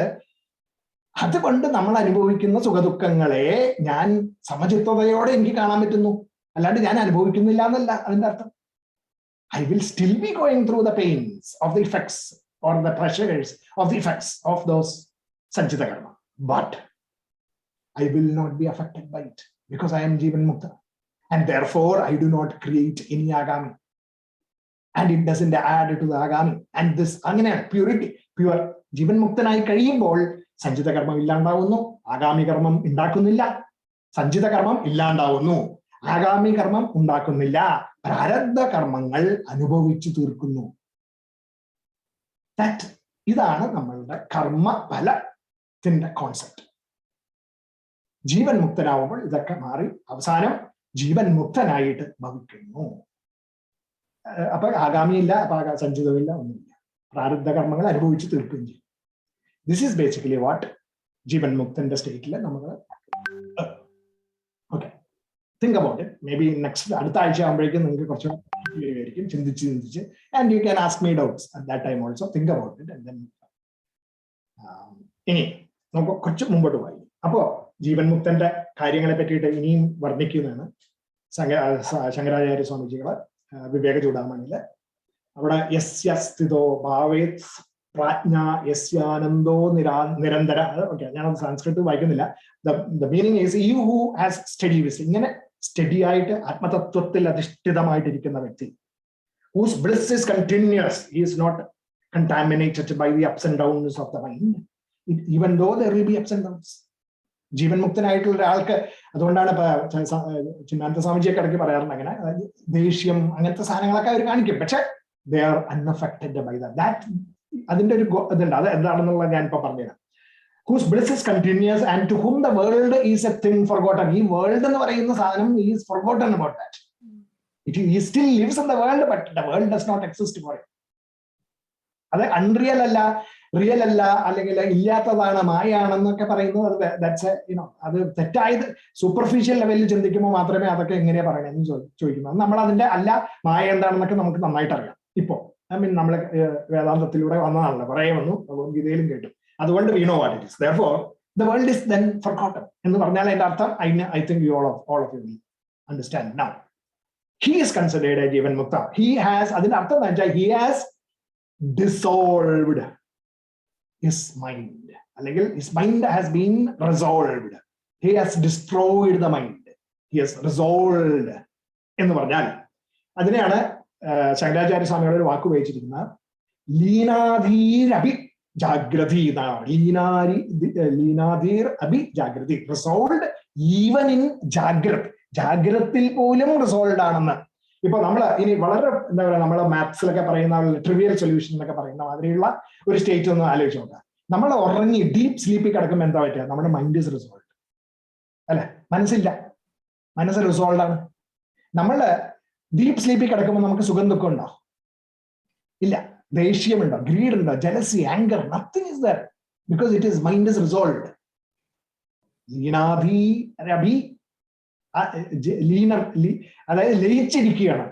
അതുകൊണ്ട് നമ്മൾ അനുഭവിക്കുന്ന സുഖദുഃഖങ്ങളെ ഞാൻ സമചിത്തതയോടെ എനിക്ക് കാണാൻ പറ്റുന്നു, അല്ലാണ്ട് ഞാൻ അനുഭവിക്കുന്നില്ല എന്നല്ല അതിന്റെ അർത്ഥം. I will still be going through the pains of the effects or the pressures of the effects of those sanchita karma, but I will not be affected by it because I am Jivan Mukta, and therefore I do not create any agami, and it doesn't add to the agami. And this angane pure Jivan Muktanai കഴിയുമ്പോൾ സഞ്ചിത കർമ്മം ഇല്ലാണ്ടാവുന്നു, ആഗാമി കർമ്മം ഉണ്ടാക്കുന്നില്ല. സഞ്ചിത കർമ്മം ഇല്ലാണ്ടാവുന്നു, ആഗാമി കർമ്മം ഉണ്ടാക്കുന്നില്ല, പ്രാരബ്ധ കർമ്മങ്ങൾ അനുഭവിച്ചു തീർക്കുന്നു. ഇതാണ് നമ്മളുടെ കർമ്മഫലത്തിന്റെ കോൺസെപ്റ്റ്. ജീവൻ മുക്തനാവുമ്പോൾ ഇതൊക്കെ മാറി അവസാനം ജീവൻ മുക്തനായിട്ട് ഭവിക്കുന്നു. അപ്പൊ ആഗാമിയില്ല, അപ്പൊ സഞ്ചിതമില്ല, ഒന്നുമില്ല. പ്രാരബ്ധ കർമ്മങ്ങൾ അനുഭവിച്ചു തീർക്കുകയും ചെയ്യും. ദിസ് ഈസ് ബേസിക്കലി വാട്ട് ജീവൻ മുക്തന്റെ സ്റ്റേറ്റിൽ നമ്മൾ okay think about it. Maybe next അടുത്ത ആഴ്ച ആകുമ്പോഴേക്കും നിങ്ങൾക്ക് കുറച്ച് ആയിരിക്കും ചിന്തിച്ച് and you can ask me doubts at that time also. Think about it and then ഇനി നമുക്ക് കുറച്ച് മുമ്പോട്ട് പോയി. അപ്പോ ജീവൻ മുക്തന്റെ കാര്യങ്ങളെ പറ്റിയിട്ട് ഇനിയും വർണ്ണിക്കുന്നതാണ് ശങ്കരാചാര്യ സ്വാമിജികള് വിവേക ചൂടാമണിയില്. അവിടെ യസ്യ സ്ഥിതോ ഭാവേത് പ്രാജ്ഞ യസ്യാനന്ദോ നിരന്തര. ഓക്കെ, ഞാനത് സംസ്കൃതത്തിൽ വായിക്കുന്നില്ല. The meaning is you who has steady wisdom. ഇങ്ങനെ സ്റ്റഡി ആയിട്ട് ആത്മതത്വത്തിൽ അധിഷ്ഠിതമായിട്ടിരിക്കുന്ന വ്യക്തി, whose bliss is continuous, he is not contaminated by the ups and downs of the mind, even though there will be ups and downs. ജീവൻ മുക്തനായിട്ടുള്ള ഒരാൾക്ക് അതുകൊണ്ടാണ് ചിന്നാനന്ദ സ്വാമിജിയൊക്കെ ഇടയ്ക്ക് പറയാറുണ്ട് അങ്ങനെ ദേഷ്യം അങ്ങനത്തെ സാധനങ്ങളൊക്കെ അവർ കാണിക്കും, പക്ഷെ they are unaffected by that. അതിന്റെ ഒരു ഇതുണ്ട്. അത് എന്താണെന്നുള്ളത് ഞാൻ ഇപ്പൊ പറഞ്ഞുതരാം. Whose bliss is continuous and to whom the world is a thing forgotten. ഈ വേൾഡ് എന്ന് പറയുന്ന സാധനം he is forgotten about that. He still lives in the world, but the world does not exist for him. അത് unreal അല്ല, real അല്ല, അല്ലെങ്കിൽ ഇല്ലാത്തതാണ്, മായാണെന്നൊക്കെ പറയുന്നത് അത് തെറ്റായത് സൂപ്പർഫിഷ്യൽ ലെവലിൽ ചിന്തിക്കുമ്പോൾ മാത്രമേ അതൊക്കെ എങ്ങനെയാ പറയണമെന്ന് ചോദിക്കുന്നത്. നമ്മൾ അതിന്റെ അല്ല മായ എന്താണെന്നൊക്കെ നമുക്ക് നന്നായിട്ട് അറിയാം. ഇപ്പോ നമ്മളെ വേദാന്തത്തിലൂടെ വന്നതാണല്ലോ, കുറേ വന്നു, ഭഗവത്ഗീതയിലും കേട്ടു. അതുകൊണ്ട് we know what it is. Therefore, the world is then forgotten. എന്ന് പറഞ്ഞാൽ അതിന്റെ അർത്ഥം I think all of you will understand now. He is considered a Jivan Mukta. He has, അതിന്റെ അർത്ഥം എന്താ വെച്ചാൽ he has dissolved his mind. അല്ലെങ്കിൽ his mind has been resolved. He has destroyed the mind. He has resolved എന്ന് പറഞ്ഞാൽ അതിനെയാണ് ശങ്കരാചാര്യ സ്വാമിയുടെ ഒരു വാക്ക് ഉപയോഗിച്ചിരിക്കുന്നത് ലീനാധീരഭി ജാഗ്രതി എന്നാണ്. ലീനാധീർ അഭി ജാഗ്രതി, റിസോൾഡ് ഈവൻ ഇൻ ജാഗ്രത്, ജാഗ്രത്തിൽ പോലും റിസോൾഡ് ആണെന്ന്. ഇപ്പൊ നമ്മൾ ഇനി വളരെ എന്താ പറയുക, നമ്മളെ മാത്സിലൊക്കെ പറയുന്ന ട്രിവിയൽ സൊല്യൂഷൻ എന്നൊക്കെ പറയുന്ന മാതിരിയുള്ള ഒരു സ്റ്റേറ്റ് ഒന്ന് ആലോചിച്ച് നോക്കാം. നമ്മൾ ഉറങ്ങി ഡീപ്പ് സ്ലീപ്പിൽ കിടക്കുമ്പോൾ എന്താ പറ്റുക, നമ്മുടെ മൈൻഡ് ഇസ് റിസോൾഡ് അല്ലെ, മനസ്സില്ല, മനസ്സ് റിസോൾഡ് ആണ്. നമ്മള് ഡീപ്പ് സ്ലീപ്പിൽ കിടക്കുമ്പോൾ നമുക്ക് സുഖം ദുഃഖം ഉണ്ടോ? ഇല്ല. ദേഷ്യമുണ്ടോ, ഗ്രീഡ് ഉണ്ടോ, jealousy, anchor, nothing is there because it is mind is resolved. അതായത് ലയിച്ചിരിക്കുകയാണ്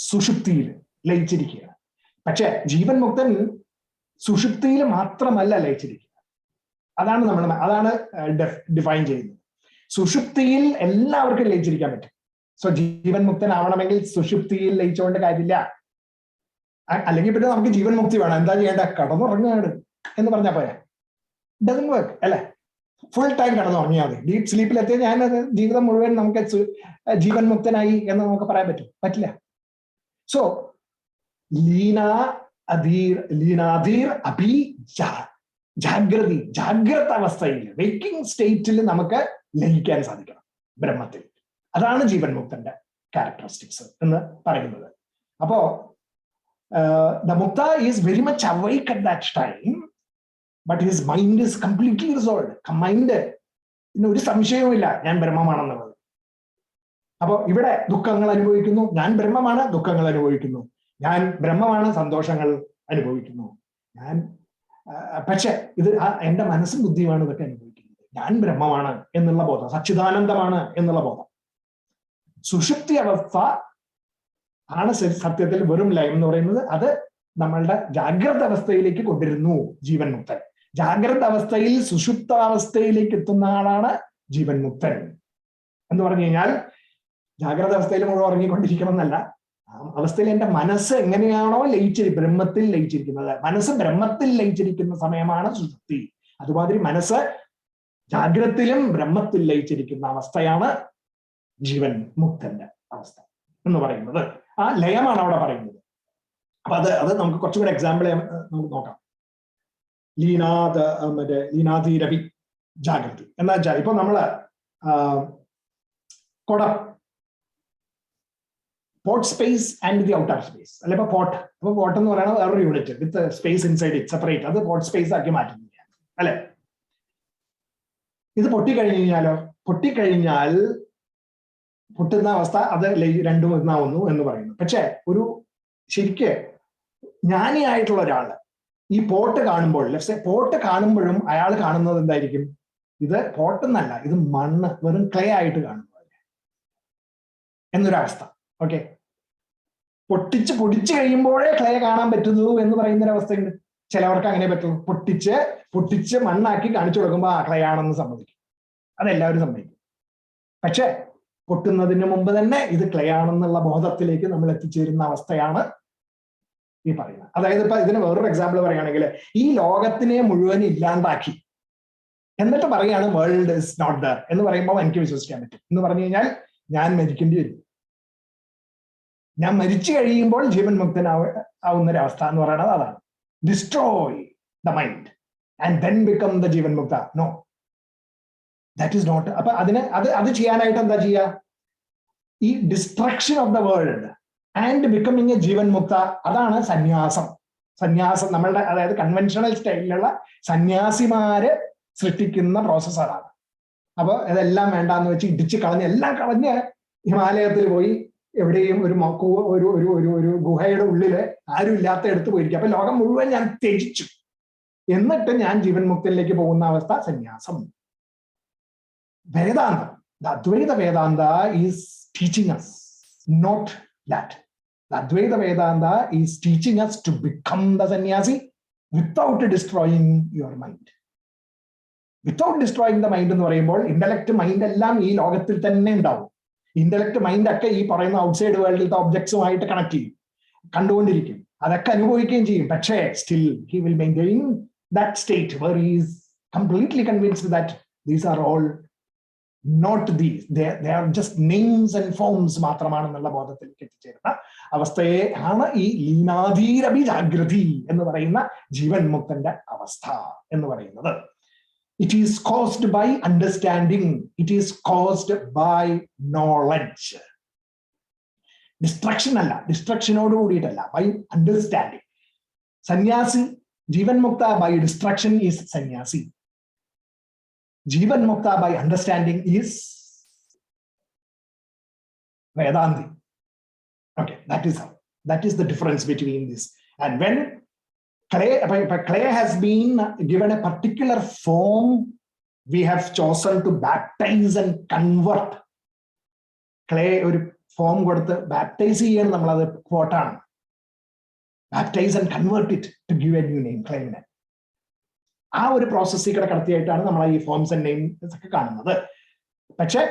സുഷുപ്തിയിൽ. ലയിച്ചിരിക്കുകയാണ്. പക്ഷെ ജീവൻ മുക്തൻ സുഷുപ്തിയിൽ മാത്രമല്ല ലയിച്ചിരിക്കുക. അതാണ് ഡിഫൈൻ ചെയ്യുന്നത്. സുഷുപ്തിയിൽ എല്ലാവർക്കും ലയിച്ചിരിക്കാൻ പറ്റും. സോ ജീവൻ മുക്തൻ ആവണമെങ്കിൽ സുഷുപ്തിയിൽ ലയിച്ചുകൊണ്ട് കാര്യമില്ല. അല്ലെങ്കിൽ പിന്നെ നമുക്ക് ജീവൻ മുക്തി വേണം, എന്താ ചെയ്യേണ്ട? കടന്നുറങ്ങാണ് എന്ന് പറഞ്ഞാൽ പോരാ. ഡസൻ വർക്ക് അല്ലെ? ഫുൾ ടൈം കടന്നുറങ്ങിയാൽ മതി. ഡീപ് സ്ലീപ്പിൽ എത്തിയ ഞാൻ ജീവിതം മുഴുവൻ നമുക്ക് ജീവൻ മുക്തനായി എന്ന് നമുക്ക് പറയാൻ പറ്റില്ല. സോ ലീനാധീർ അഭി ജാഗ്രത അവസ്ഥയിൽ, വേക്കിംഗ് സ്റ്റേറ്റിൽ നമുക്ക് ലയിക്കാൻ സാധിക്കണം ബ്രഹ്മത്തിൽ. അതാണ് ജീവൻ മുക്തന്റെ ക്യാരക്ടറിസ്റ്റിക്സ് എന്ന് പറയുന്നത്. അപ്പോ the mukta is very much awake at that time, but his mind is completely resolved. Mind ഒരു സംശയവുമില്ല ഞാൻ ബ്രഹ്മമാണെന്നുള്ളത്. അപ്പോ ഇവിടെ ദുഃഖങ്ങൾ അനുഭവിക്കുന്നു, ഞാൻ ബ്രഹ്മമാണ്, ദുഃഖങ്ങൾ അനുഭവിക്കുന്നു. ഞാൻ ബ്രഹ്മമാണ്, സന്തോഷങ്ങൾ അനുഭവിക്കുന്നു. പക്ഷെ ഇത് എന്റെ മനസ്സും ബുദ്ധിയുമാണ് ഇതൊക്കെ അനുഭവിക്കുന്നത്. ഞാൻ ബ്രഹ്മമാണ് എന്നുള്ള ബോധം, സച്ചിദാനന്ദമാണ് എന്നുള്ള ബോധം. സുഷുപ്തി അവസ്ഥ ആണ് സത്യത്തിൽ വെറും ലയം എന്ന് പറയുന്നത്. അത് നമ്മളുടെ ജാഗ്രത അവസ്ഥയിലേക്ക് കൊണ്ടിരുന്നു ജീവൻ മുക്തൻ. ജാഗ്രത അവസ്ഥയിൽ സുഷുപ്താവസ്ഥയിലേക്ക് എത്തുന്ന ആളാണ് ജീവൻ മുക്തൻ എന്ന് പറഞ്ഞു കഴിഞ്ഞാൽ, ജാഗ്രത അവസ്ഥയിൽ മുഴുവൻ ഉറങ്ങിക്കൊണ്ടിരിക്കണം എന്നല്ല. ആ അവസ്ഥയിൽ എന്റെ മനസ്സ് എങ്ങനെയാണോ ബ്രഹ്മത്തിൽ ലയിച്ചിരിക്കുന്നത്, മനസ്സ് ബ്രഹ്മത്തിൽ ലയിച്ചിരിക്കുന്ന സമയമാണ് സുഷുപ്തി. അതുമാതിരി മനസ്സ് ജാഗ്രതയിലും ബ്രഹ്മത്തിൽ ലയിച്ചിരിക്കുന്ന അവസ്ഥയാണ് ജീവൻ മുക്തന്റെ അവസ്ഥ എന്ന് പറയുന്നത്. ആ ലയമാണ് അവിടെ പറയുന്നത്. അപ്പൊ അത് നമുക്ക് കുറച്ചുകൂടെ എക്സാമ്പിൾ നമുക്ക് നോക്കാം. ലീനാധീരവി ജാഗ്രതി എന്നാ വെച്ചാൽ, ഇപ്പൊ നമ്മള് കുടം, pot space and the outer space അല്ലെ. ഇപ്പൊ പോട്ട് എന്ന് പറയുന്നത് വേറൊരു unit with space inside it separate. അത് പോട്ട് സ്പേസ് ആക്കി മാറ്റുന്നതാണ് അല്ലെ. ഇത് പൊട്ടിക്കഴിഞ്ഞാൽ പൊട്ടുന്ന അവസ്ഥ അത് രണ്ടും ഒന്നാവുന്നു എന്ന് പറയുന്നു. പക്ഷെ ഒരു ശരിക്ക് ജ്ഞാനിയായിട്ടുള്ള ഒരാള് ഈ പോട്ട് കാണുമ്പോൾ, പോട്ട് കാണുമ്പോഴും അയാൾ കാണുന്നത് എന്തായിരിക്കും? ഇത് പോട്ടെന്നല്ല, ഇത് മണ്ണ്, വെറും ക്ലേ ആയിട്ട് കാണുന്നത് എന്നൊരവസ്ഥ. ഓക്കെ, പൊടിച്ചു കഴിയുമ്പോഴേ ക്ലേ കാണാൻ പറ്റുന്നു എന്ന് പറയുന്ന ഒരു അവസ്ഥയുണ്ട്. ചിലവർക്ക് അങ്ങനെ പറ്റുള്ളൂ. പൊട്ടിച്ച് മണ്ണാക്കി കാണിച്ചു കൊടുക്കുമ്പോൾ ആ ക്ലേ ആണെന്ന് സമ്മതിക്കും. അതെല്ലാവരും സമ്മതിക്കും. പക്ഷെ പൊട്ടുന്നതിന് മുമ്പ് തന്നെ ഇത് ക്ലേ ആണെന്നുള്ള ബോധത്തിലേക്ക് നമ്മൾ എത്തിച്ചേരുന്ന അവസ്ഥയാണ് ഈ പറയുന്നത്. അതായത് ഇപ്പൊ ഇതിന് വേറൊരു എക്സാമ്പിൾ പറയുകയാണെങ്കിൽ, ഈ ലോകത്തിനെ മുഴുവൻ ഇല്ലാണ്ടാക്കി എന്നിട്ട് പറയാണ് വേൾഡ് ഇസ് നോട്ട് ദർ എന്ന് പറയുമ്പോൾ എനിക്ക് വിശ്വസിക്കാൻ പറ്റും. എന്ന് പറഞ്ഞു കഴിഞ്ഞാൽ ഞാൻ മരിക്കേണ്ടി വരും. ഞാൻ മരിച്ചു കഴിയുമ്പോൾ ജീവൻ മുക്തനാവുന്ന ഒരവസ്ഥ എന്ന് പറയുന്നത് അതാണ്. Destroy the mind and then become the jivan mukta. No, that is not. അപ്പൊ അത് ചെയ്യാനായിട്ട് എന്താ ചെയ്യുക? ഈ destruction of the world and becoming a jivan mukta, അതാണ് സന്യാസം. നമ്മളുടെ അതായത് കൺവെൻഷണൽ സ്റ്റൈലിലുള്ള സന്യാസിമാര് സൃഷ്ടിക്കുന്ന പ്രോസസ് അതാണ്. അപ്പൊ ഇതെല്ലാം വേണ്ടാന്ന് വെച്ച് ഇടിച്ച് എല്ലാം കളഞ്ഞ് ഹിമാലയത്തിൽ പോയി എവിടെയും ഒരു ഗുഹയുടെ ഉള്ളില് ആരും ഇല്ലാത്ത എടുത്ത് പോയിരിക്കും. അപ്പൊ ലോകം മുഴുവൻ ഞാൻ ത്യജിച്ചു, എന്നിട്ട് ഞാൻ ജീവൻ മുക്തിയിലേക്ക് പോകുന്ന അവസ്ഥ സന്യാസം. Vedanta, the Advaita Vedanta is teaching us not that. The Advaita Vedanta is teaching us to become the sannyasi without destroying your mind. Without destroying the mind എന്ന് പറയുമ്പോൾ ഇന്റലക്ട് മൈൻഡ് എല്ലാം ഈ ലോകത്തിൽ തന്നെ ഉണ്ടാവും. ഇന്റലക്ട് മൈൻഡ് ഒക്കെ ഈ പറയുന്ന ഔട്ട്സൈഡ് വേൾഡിലത്തെ ഒബ്ജക്ട്സുമായിട്ട് കണക്ട് ചെയ്യും, കണ്ടുകൊണ്ടിരിക്കും, അതൊക്കെ അനുഭവിക്കുകയും ചെയ്യും. പക്ഷേ still he will maintain that state where he is completely convinced that these are all not these, they are just names and forms മാത്രമാണെന്നുള്ള ബോധത്തിലേക്ക് എത്തിച്ചേരുന്ന അവസ്ഥയെ ആണ് ഈ ലീനാധീരഭി ജാഗ്രതി എന്ന് പറയുന്ന ജീവൻ മുക്തന്റെ അവസ്ഥ എന്ന് പറയുന്നത്. It is caused by understanding, it is caused by knowledge. Destruction അല്ല, ഡിസ്ട്രക്ഷനോട് കൂടിയിട്ടല്ല, by understanding. സന്യാസി ജീവൻ മുക്ത by distraction is സന്യാസി. Jivan Mukta by understanding is Vedanti. Okay, that is the difference between this. And when clay has been given a particular form, we have chosen to baptize and convert. Clay ഒരു form കൊടുത്ത് baptise ചെയ്യാൻ നമ്മളത് ക്വോട്ടാണ്. baptize and convert it to give a new name, claim it. ആ ഒരു പ്രോസസ്സിൽ കൂടെ കടത്തിയായിട്ടാണ് നമ്മൾ ഈ ഫോംസ് ആൻഡ് നെയിംസ് ഒക്കെ കാണുന്നത്. പക്ഷെ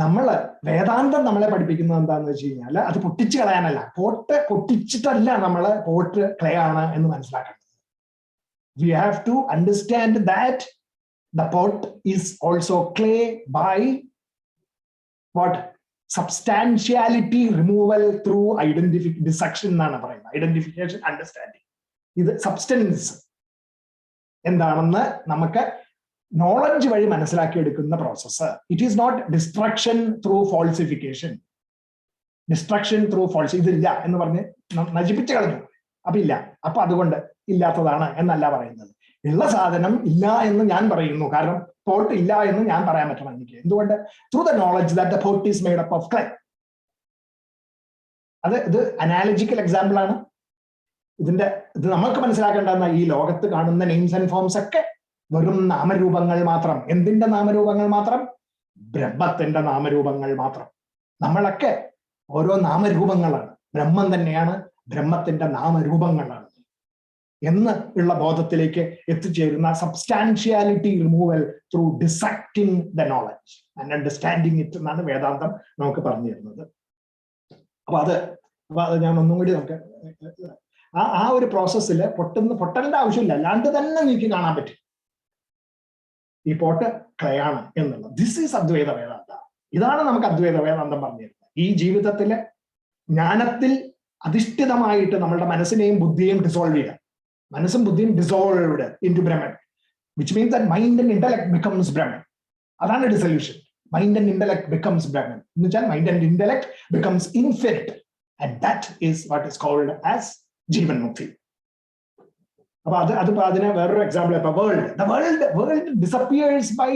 നമ്മള് വേദാന്തം നമ്മളെ പഠിപ്പിക്കുന്നത് എന്താണെന്ന് വെച്ച് കഴിഞ്ഞാൽ അത് പൊട്ടിച്ച് കളയാനല്ല, പോട്ട് പൊട്ടിച്ചിട്ടല്ല നമ്മള് പോട്ട് ക്ലേ ആണ് എന്ന് മനസ്സിലാക്കേണ്ടത്. We have to understand that the pot is also clay by what? Substantiality removal through dissection എന്നാണ് പറയുന്നത്. Identification, understanding. ഇത് സബ്സ്റ്റൻസ് എന്താണെന്ന് നമുക്ക് നോളജ് വഴി മനസ്സിലാക്കിയെടുക്കുന്ന process. It is not destruction through falsification. Destruction through false ഇതില്ല എന്ന് പറഞ്ഞ് നശിപ്പിച്ച് കളഞ്ഞു, അപ്പൊ ഇല്ല, അപ്പൊ അതുകൊണ്ട് ഇല്ലാത്തതാണ് എന്നല്ല പറയുന്നത്. ഉള്ള സാധനം ഇല്ല എന്ന് ഞാൻ പറയുന്നു, കാരണം പോട്ട് ഇല്ല എന്ന് ഞാൻ പറയാൻ പറ്റണം എനിക്ക്. എന്തുകൊണ്ട്? Through the knowledge that the pot is made up of clay. ഇത് അനാലജിക്കൽ എക്സാമ്പിൾ ആണ്. ഇത് നമുക്ക് മനസ്സിലാക്കേണ്ടതെന്ന ഈ ലോകത്ത് കാണുന്ന നെയിംസ് ആൻഡ് ഫോംസ് ഒക്കെ വെറും നാമരൂപങ്ങൾ മാത്രം. എന്തിന്റെ നാമരൂപങ്ങൾ മാത്രം? ബ്രഹ്മത്തിന്റെ നാമരൂപങ്ങൾ മാത്രം. നമ്മളൊക്കെ ഓരോ നാമരൂപങ്ങളാണ്, ബ്രഹ്മം തന്നെയാണ് ബ്രഹ്മത്തിന്റെ നാമരൂപങ്ങളാണ് എന്ന് ഉള്ള ബോധത്തിലേക്ക് എത്തിച്ചേരുന്ന substantiality removal through dissecting the knowledge and understanding it എന്നാണ് വേദാന്തം നമുക്ക് പറഞ്ഞു തരുന്നത്. അപ്പൊ അത് ഞാൻ ഒന്നും കൂടി നമുക്ക് ആ ഒരു പ്രോസസ്സിൽ പൊട്ടലിന്റെ ആവശ്യമില്ല, അല്ലാണ്ട് തന്നെ എനിക്ക് കാണാൻ പറ്റും ഈ പോട്ട് ക്ലേ ആണ് എന്നുള്ളത്. ദിസ് ഈസ് അദ്വൈത വേദാന്ത. ഇതാണ് നമുക്ക് അദ്വൈത വേദാന്തം പറഞ്ഞു തരുന്നത്. ഈ ജീവിതത്തില് ജ്ഞാനത്തിൽ അധിഷ്ഠിതമായിട്ട് നമ്മളുടെ മനസ്സിനെയും ബുദ്ധിയെയും ഡിസോൾവ് ചെയ്യുക. മനസ്സും ബുദ്ധിയും dissolved into Brahman, which means that mind and intellect becomes Brahman. അതാണ് dissolution. Mind and intellect becomes Brahman എന്ന് വെച്ചാൽ mind and intellect becomes infinite, and that is what is called as jivan mukti. അപ്പൊ അതിന് വേറൊരു എക്സാമ്പിൾ ഇപ്പൊ വേൾഡ് ഡിസപ്പിയേഴ്സ് ബൈ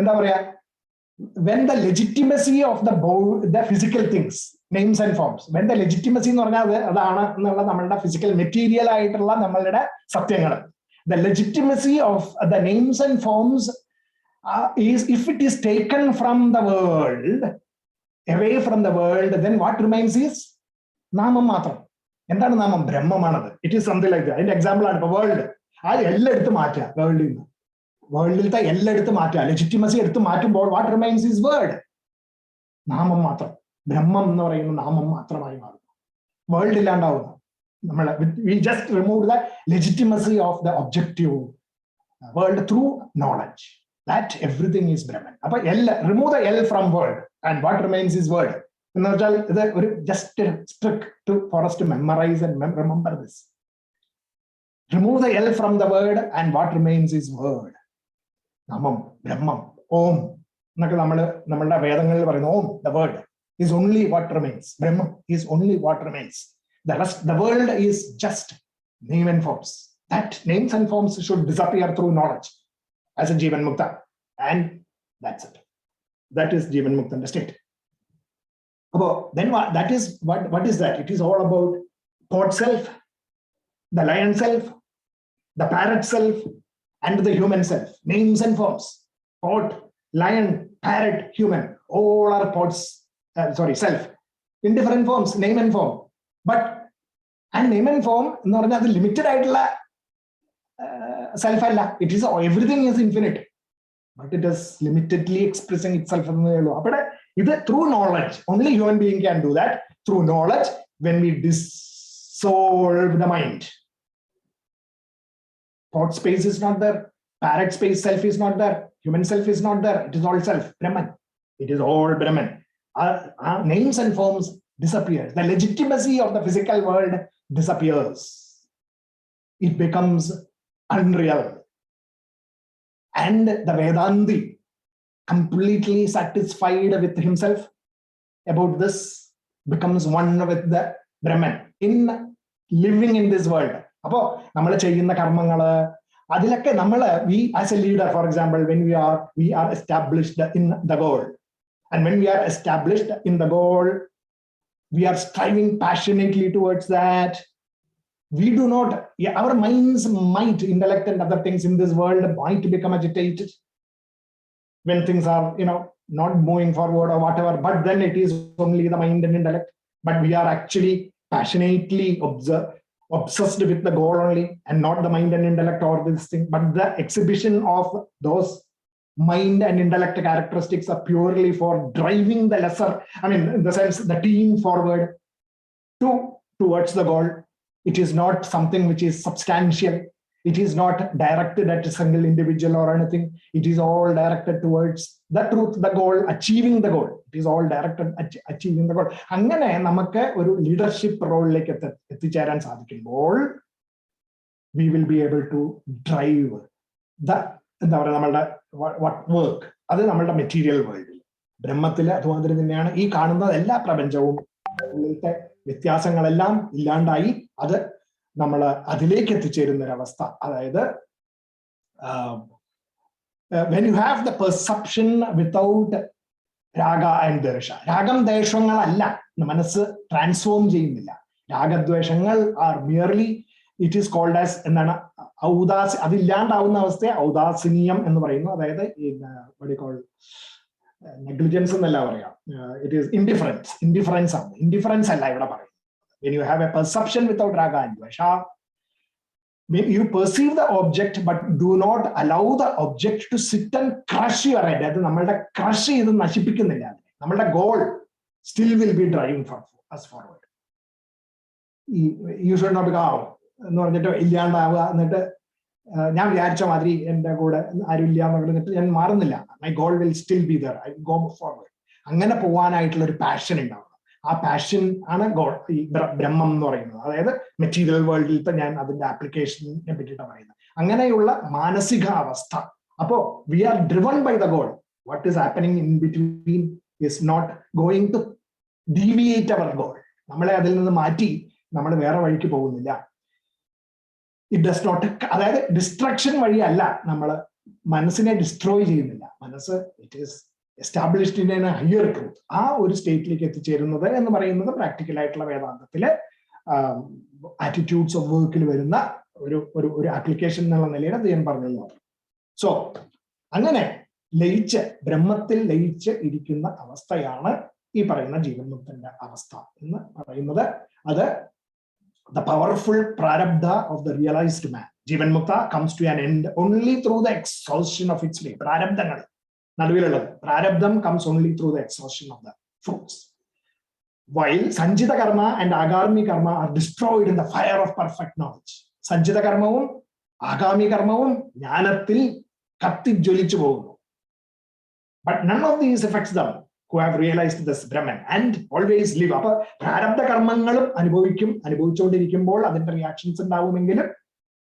എന്താ പറയാ, when the legitimacy of the physical things, names and forms, when the legitimacy എന്ന് പറഞ്ഞാൽ അതാണ് എന്നുള്ള നമ്മളുടെ ഫിസിക്കൽ മെറ്റീരിയൽ ആയിട്ടുള്ള നമ്മളുടെ സത്യങ്ങൾ. The legitimacy of the names and forms is, if it is taken from the world, away from the world, then what remains is നാമം മാത്രം. എന്താണ് നാമം? ബ്രഹ്മമാണത്. It is something like that. അതിന്റെ എക്സാമ്പിൾ ആണ് ഇപ്പൊ വേൾഡ്. ആ എല്ലാം എടുത്ത് മാറ്റുക, വേൾഡിൽ നിന്ന് വേൾഡിലത്തെ എല്ലാം എടുത്ത് മാറ്റുക, ലെജിറ്റിമസി എടുത്ത് മാറ്റുമ്പോൾ വാട്ട് റിമൈൻസ് ഈസ് വേർഡ്, നാമം മാത്രം. ബ്രഹ്മം എന്ന് പറയുന്ന നാമം മാത്രമായി മാറുന്നു, വേൾഡ് ഇല്ലാണ്ടാവുന്നു. നമ്മൾ we just remove the legitimacy of the objective world through knowledge that everything is Brahman. അപ്പൊ remove the L from world and what remains is word എന്ന് വെച്ചാൽ ഇത് ഒരു just strict for us to memorize and remember this. Remove the L from the word and what remains is word. Namam, Brahmam, Om. നമ്മളുടെ വേദങ്ങളിൽ പറയുന്ന ഓം, the word is only what remains. Brahman is only what remains. The rest, the world is just name and forms. That names and forms should disappear through knowledge as a Jivan Mukta. And that's it. That is Jivan Mukta state. Then that is what is that? It is all about pot self, the lion self, the parrot self, and the human self. Names and forms. Pot, lion, parrot, human. All are pots, self. In different forms, name and form. And name and form, എന്ന് പറഞ്ഞാൽ അത് limited ആയിട്ടുള്ള self അല്ല. It is everything is infinite. But it is limitedly expressing itself എന്നേ ഉള്ളൂ. അവിടെ ഇത് through knowledge, only human being can do that. Through knowledge, when we dissolve the mind. Thought space is not there. Parrot space self is not there. Human self is not there. It is all self, Brahman. It is all Brahman. Our names and forms disappear. The legitimacy of the physical world disappears. It becomes unreal. And the Vedanti, completely satisfied with himself about this, becomes one with the Brahman in living in this world. അപ്പോ നമ്മൾ ചെയ്യുന്ന കർമ്മങ്ങള് അതിലൊക്കെ we as a leader, for example, when we are established in the goal, and when we are established in the goal, we are striving passionately towards that. We do not, our minds might, intellect and other things in this world might become agitated when things are, not moving forward or whatever, but then it is only the mind and intellect. But we are actually passionately obsessed with the goal only and not the mind and intellect or this thing, but the exhibition of those mind and intellect characteristics are purely for driving the lesser, I mean, in the sense, the team forward towards the goal. It is not something which is substantial. It is not directed at a single individual or anything. It is all directed towards the truth, the goal, achieving the goal. It is all directed at achieving the goal. അങ്ങനെ നമുക്ക് ഒരു leadership റോളിലേക്ക് എത്തിച്ചേരാൻ സാധിക്കുമ്പോൾ we will be able to drive the എന്താ പറയുക നമ്മളുടെ work. അത് നമ്മളുടെ material വേൾഡിൽ, ബ്രഹ്മത്തില് അതുമാതിരി തന്നെയാണ് ഈ കാണുന്ന എല്ലാ പ്രപഞ്ചവും ഉള്ളിലത്തെ വ്യത്യാസങ്ങളെല്ലാം ഇല്ലാണ്ടായി അത് നമ്മൾ അതിലേക്ക് എത്തിച്ചേരുന്ന ഒരവസ്ഥ. അതായത് when you have the perception without raga and desha, രാഗം ദേശങ്ങളല്ല മനസ്സ് ട്രാൻസ്ഫോം ചെയ്യുന്നില്ല. രാഗദ്വേഷങ്ങൾ are merely, it is called as എന്താണ്, അതില്ലാണ്ടാവുന്ന അവസ്ഥയെ ഔദാസീന്യം എന്ന് പറയുന്നു. അതായത് നെഗ്ലിജൻസ് എന്നല്ല പറയാം, ഇറ്റ് ഈസ് ഇൻഡിഫറൻസ് ആണ്. ഇൻഡിഫറൻസ് അല്ല ഇവിടെ പറയുന്നത്. When you have a perception without raga and dvesha, you perceive the object but do not allow the object to sit and crush your head. അത് നമ്മളുടെ ക്രഷ് ചെയ്ത് നശിപ്പിക്കുന്നില്ല. നമ്മളുടെ goal still will be driving us forward. You should not become എന്ന് പറഞ്ഞിട്ട് ഇല്ലാണ്ടാവുക, എന്നിട്ട് ഞാൻ വിചാരിച്ച മാതിരി എൻ്റെ കൂടെ ആരും ഇല്ല എന്ന് പറഞ്ഞിട്ട് ഞാൻ മാറുന്നില്ല. My goal will still be there, I go forward. അങ്ങനെ പോകാനായിട്ടുള്ള ഒരു പാഷൻ ഉണ്ടാവും. ആ പാഷൻ ആണ് ഈ ബ്രഹ്മം എന്ന് പറയുന്നത്. അതായത് മെറ്റീരിയൽ വേൾഡിലത്തെ ഞാൻ അതിന്റെ ആപ്ലിക്കേഷനെ പറ്റിയിട്ടാണ് പറയുന്നത്. അങ്ങനെയുള്ള മാനസിക അവസ്ഥ. അപ്പോ we are driven by the goal. What is happening in between is not going to deviate our goal. നമ്മളെ അതിൽ നിന്ന് മാറ്റി നമ്മൾ വേറെ വഴിക്ക് പോകുന്നില്ല. ഇറ്റ് ഡസ് നോട്ട്, അതായത് ഡിസ്ട്രക്ഷൻ വഴിയല്ല നമ്മൾ മനസ്സിനെ ഡിസ്ട്രോയ് ചെയ്യുന്നില്ല. മനസ്സ് it is established in a higher truth. ആ ഒരു സ്റ്റേറ്റിലേക്ക് എത്തിച്ചേരുന്നത് എന്ന് പറയുന്നത് പ്രാക്ടിക്കൽ ആയിട്ടുള്ള വേദാന്തത്തില് ആറ്റിറ്റ്യൂഡ്സ് ഓഫ് വർക്കിൽ വരുന്ന ഒരു ആപ്ലിക്കേഷൻ എന്നുള്ള നിലയിൽ അത് ഞാൻ പറഞ്ഞത്. സോ അങ്ങനെ ലയിച്ച് ബ്രഹ്മത്തിൽ ലയിച്ച് ഇരിക്കുന്ന അവസ്ഥയാണ് ഈ പറയുന്ന ജീവൻ മുക്തന്റെ അവസ്ഥ എന്ന് പറയുന്നത്. അത് the powerful prarabdha of the realized man. Jivan Mukta comes to an end only through the exhaustion of its flame. പ്രാരബ്ധങ്ങൾ നടുവിലുള്ളത്, പ്രാരബ്ധം comes only through the exhaustion of the fruits. While Sanjita karma and Agami karma are destroyed in the fire of perfect knowledge. Sanjita karmavum Agami karmavum ജ്ഞാനത്തിൽ കത്തിജ്വലിച്ചു പോകുന്നു. But none of these affects them who have realized this Brahman and always live. അപ്പൊ പ്രാരബ്ധ കർമ്മങ്ങളും അനുഭവിച്ചുകൊണ്ടിരിക്കുമ്പോൾ അതിന്റെ reactions ഉണ്ടാവുമെങ്കിലും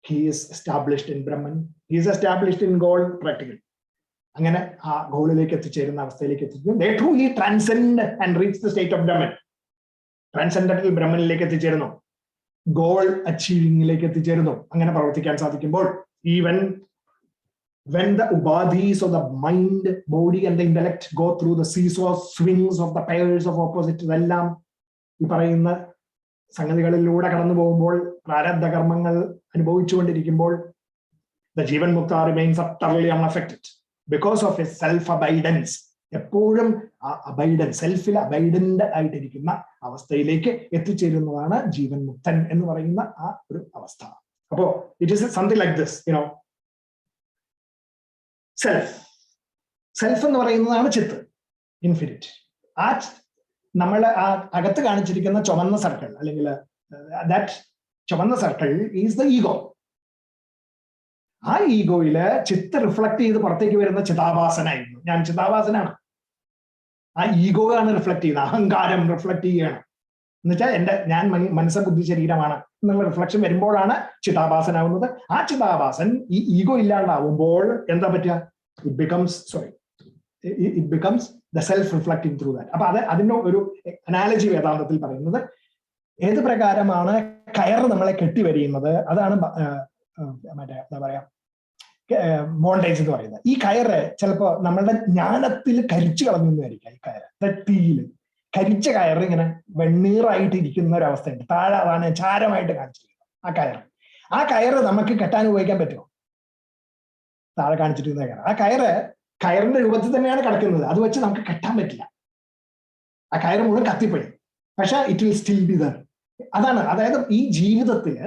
he is established in Brahman, he is established in goal practically. അങ്ങനെ ആ ഗോളിലേക്ക് എത്തിച്ചേരുന്ന അവസ്ഥയിലേക്ക് എത്തിച്ചേരുന്നു. They truly transcend and reach the state of Brahman. Transcendental ബ്രഹ്മനിലേക്ക് എത്തിച്ചേരുന്നു, ഗോൾ അച്ചീവിംഗിലേക്ക് എത്തിച്ചേരുന്നു. അങ്ങനെ പ്രവർത്തിക്കാൻ സാധിക്കുമ്പോൾ even when the ubadhis of the mind, body and the intellect go through the seesaw swings of the pairs of opposite, ഇതെല്ലാം ഈ പറയുന്ന സംഗതികളിലൂടെ കടന്നു പോകുമ്പോൾ, പ്രാരബ്ധ കർമ്മങ്ങൾ അനുഭവിച്ചുകൊണ്ടിരിക്കുമ്പോൾ, the Jivan Mukta remains utterly unaffected because of his self-abidance. എപ്പോഴും ആ അബൈഡൻസ്, സെൽഫിൽ അബൈഡന്റ് ആയിട്ടിരിക്കുന്ന അവസ്ഥയിലേക്ക് എത്തിച്ചേരുന്നതാണ് ജീവൻ മുക്തൻ എന്ന് പറയുന്ന ആ ഒരു അവസ്ഥ. അപ്പോ it is something like this, you know, self എന്ന് പറയുന്നതാണ് ചിത്ത്, ഇൻഫിനിറ്റ്. ആ നമ്മളെ ആ അകത്ത് കാണിച്ചിരിക്കുന്ന ചുവന്ന സർക്കിൾ, അല്ലെങ്കിൽ ദാറ്റ് ചുവന്ന സർക്കിൾ ഈസ് ദ ഈഗോ. ആ ഈഗോയില് ചിത്ത് റിഫ്ലക്ട് ചെയ്ത് പുറത്തേക്ക് വരുന്ന ചിതാഭാസനായിരുന്നു. ഞാൻ ചിതാഭാസനാണ്. ആ ഈഗോ ആണ് റിഫ്ലക്ട് ചെയ്യുന്നത്, അഹങ്കാരം റിഫ്ലക്ട് ചെയ്യുകയാണ്. എന്നുവെച്ചാൽ ഞാൻ മനസ്സ് ബുദ്ധി ശരീരമാണ് എന്നുള്ള റിഫ്ലക്ഷൻ വരുമ്പോഴാണ് ചിതാഭാസനാവുന്നത്. ആ ചിതാഭാസൻ ഈ ഈഗോ ഇല്ലാണ്ടാവുമ്പോൾ എന്താ പറ്റുക? It becomes the self reflecting through that. അപ്പൊ അതിന്റെ ഒരു അനാലജി വേദാന്തത്തിൽ പറയുന്നത്, ഏത് പ്രകാരമാണ് കയർ നമ്മളെ കെട്ടിവരിയുന്നത്, അതാണ് മറ്റേ എന്താ പറയാ ബോണ്ടേജ് എന്ന് പറയുന്നത്. ഈ കയറ് ചിലപ്പോ നമ്മളുടെ ജ്ഞാനത്തിൽ കരിച്ചു കളഞ്ഞായിരിക്കാം. ഈ കയറ് തീയിൽ കരിച്ച കയറ് ഇങ്ങനെ വെണ്ണീറായിട്ട് ഇരിക്കുന്ന ഒരു അവസ്ഥയുണ്ട്. താഴെ അതാണ് ചാരമായിട്ട് കാണിച്ചിരിക്കുന്നത്. ആ കയറ് നമുക്ക് കെട്ടാൻ ഉപയോഗിക്കാൻ പറ്റുമോ? താഴെ കാണിച്ചിരിക്കുന്ന കയറ്, ആ കയറിന്റെ രൂപത്തിൽ തന്നെയാണ് കിടക്കുന്നത്. അത് വെച്ച് നമുക്ക് കെട്ടാൻ പറ്റില്ല. ആ കയറ് മുഴുവൻ കത്തിപ്പോയി. പക്ഷെ it will still be there. അതാണ്, അതായത് ഈ ജീവിതത്തില്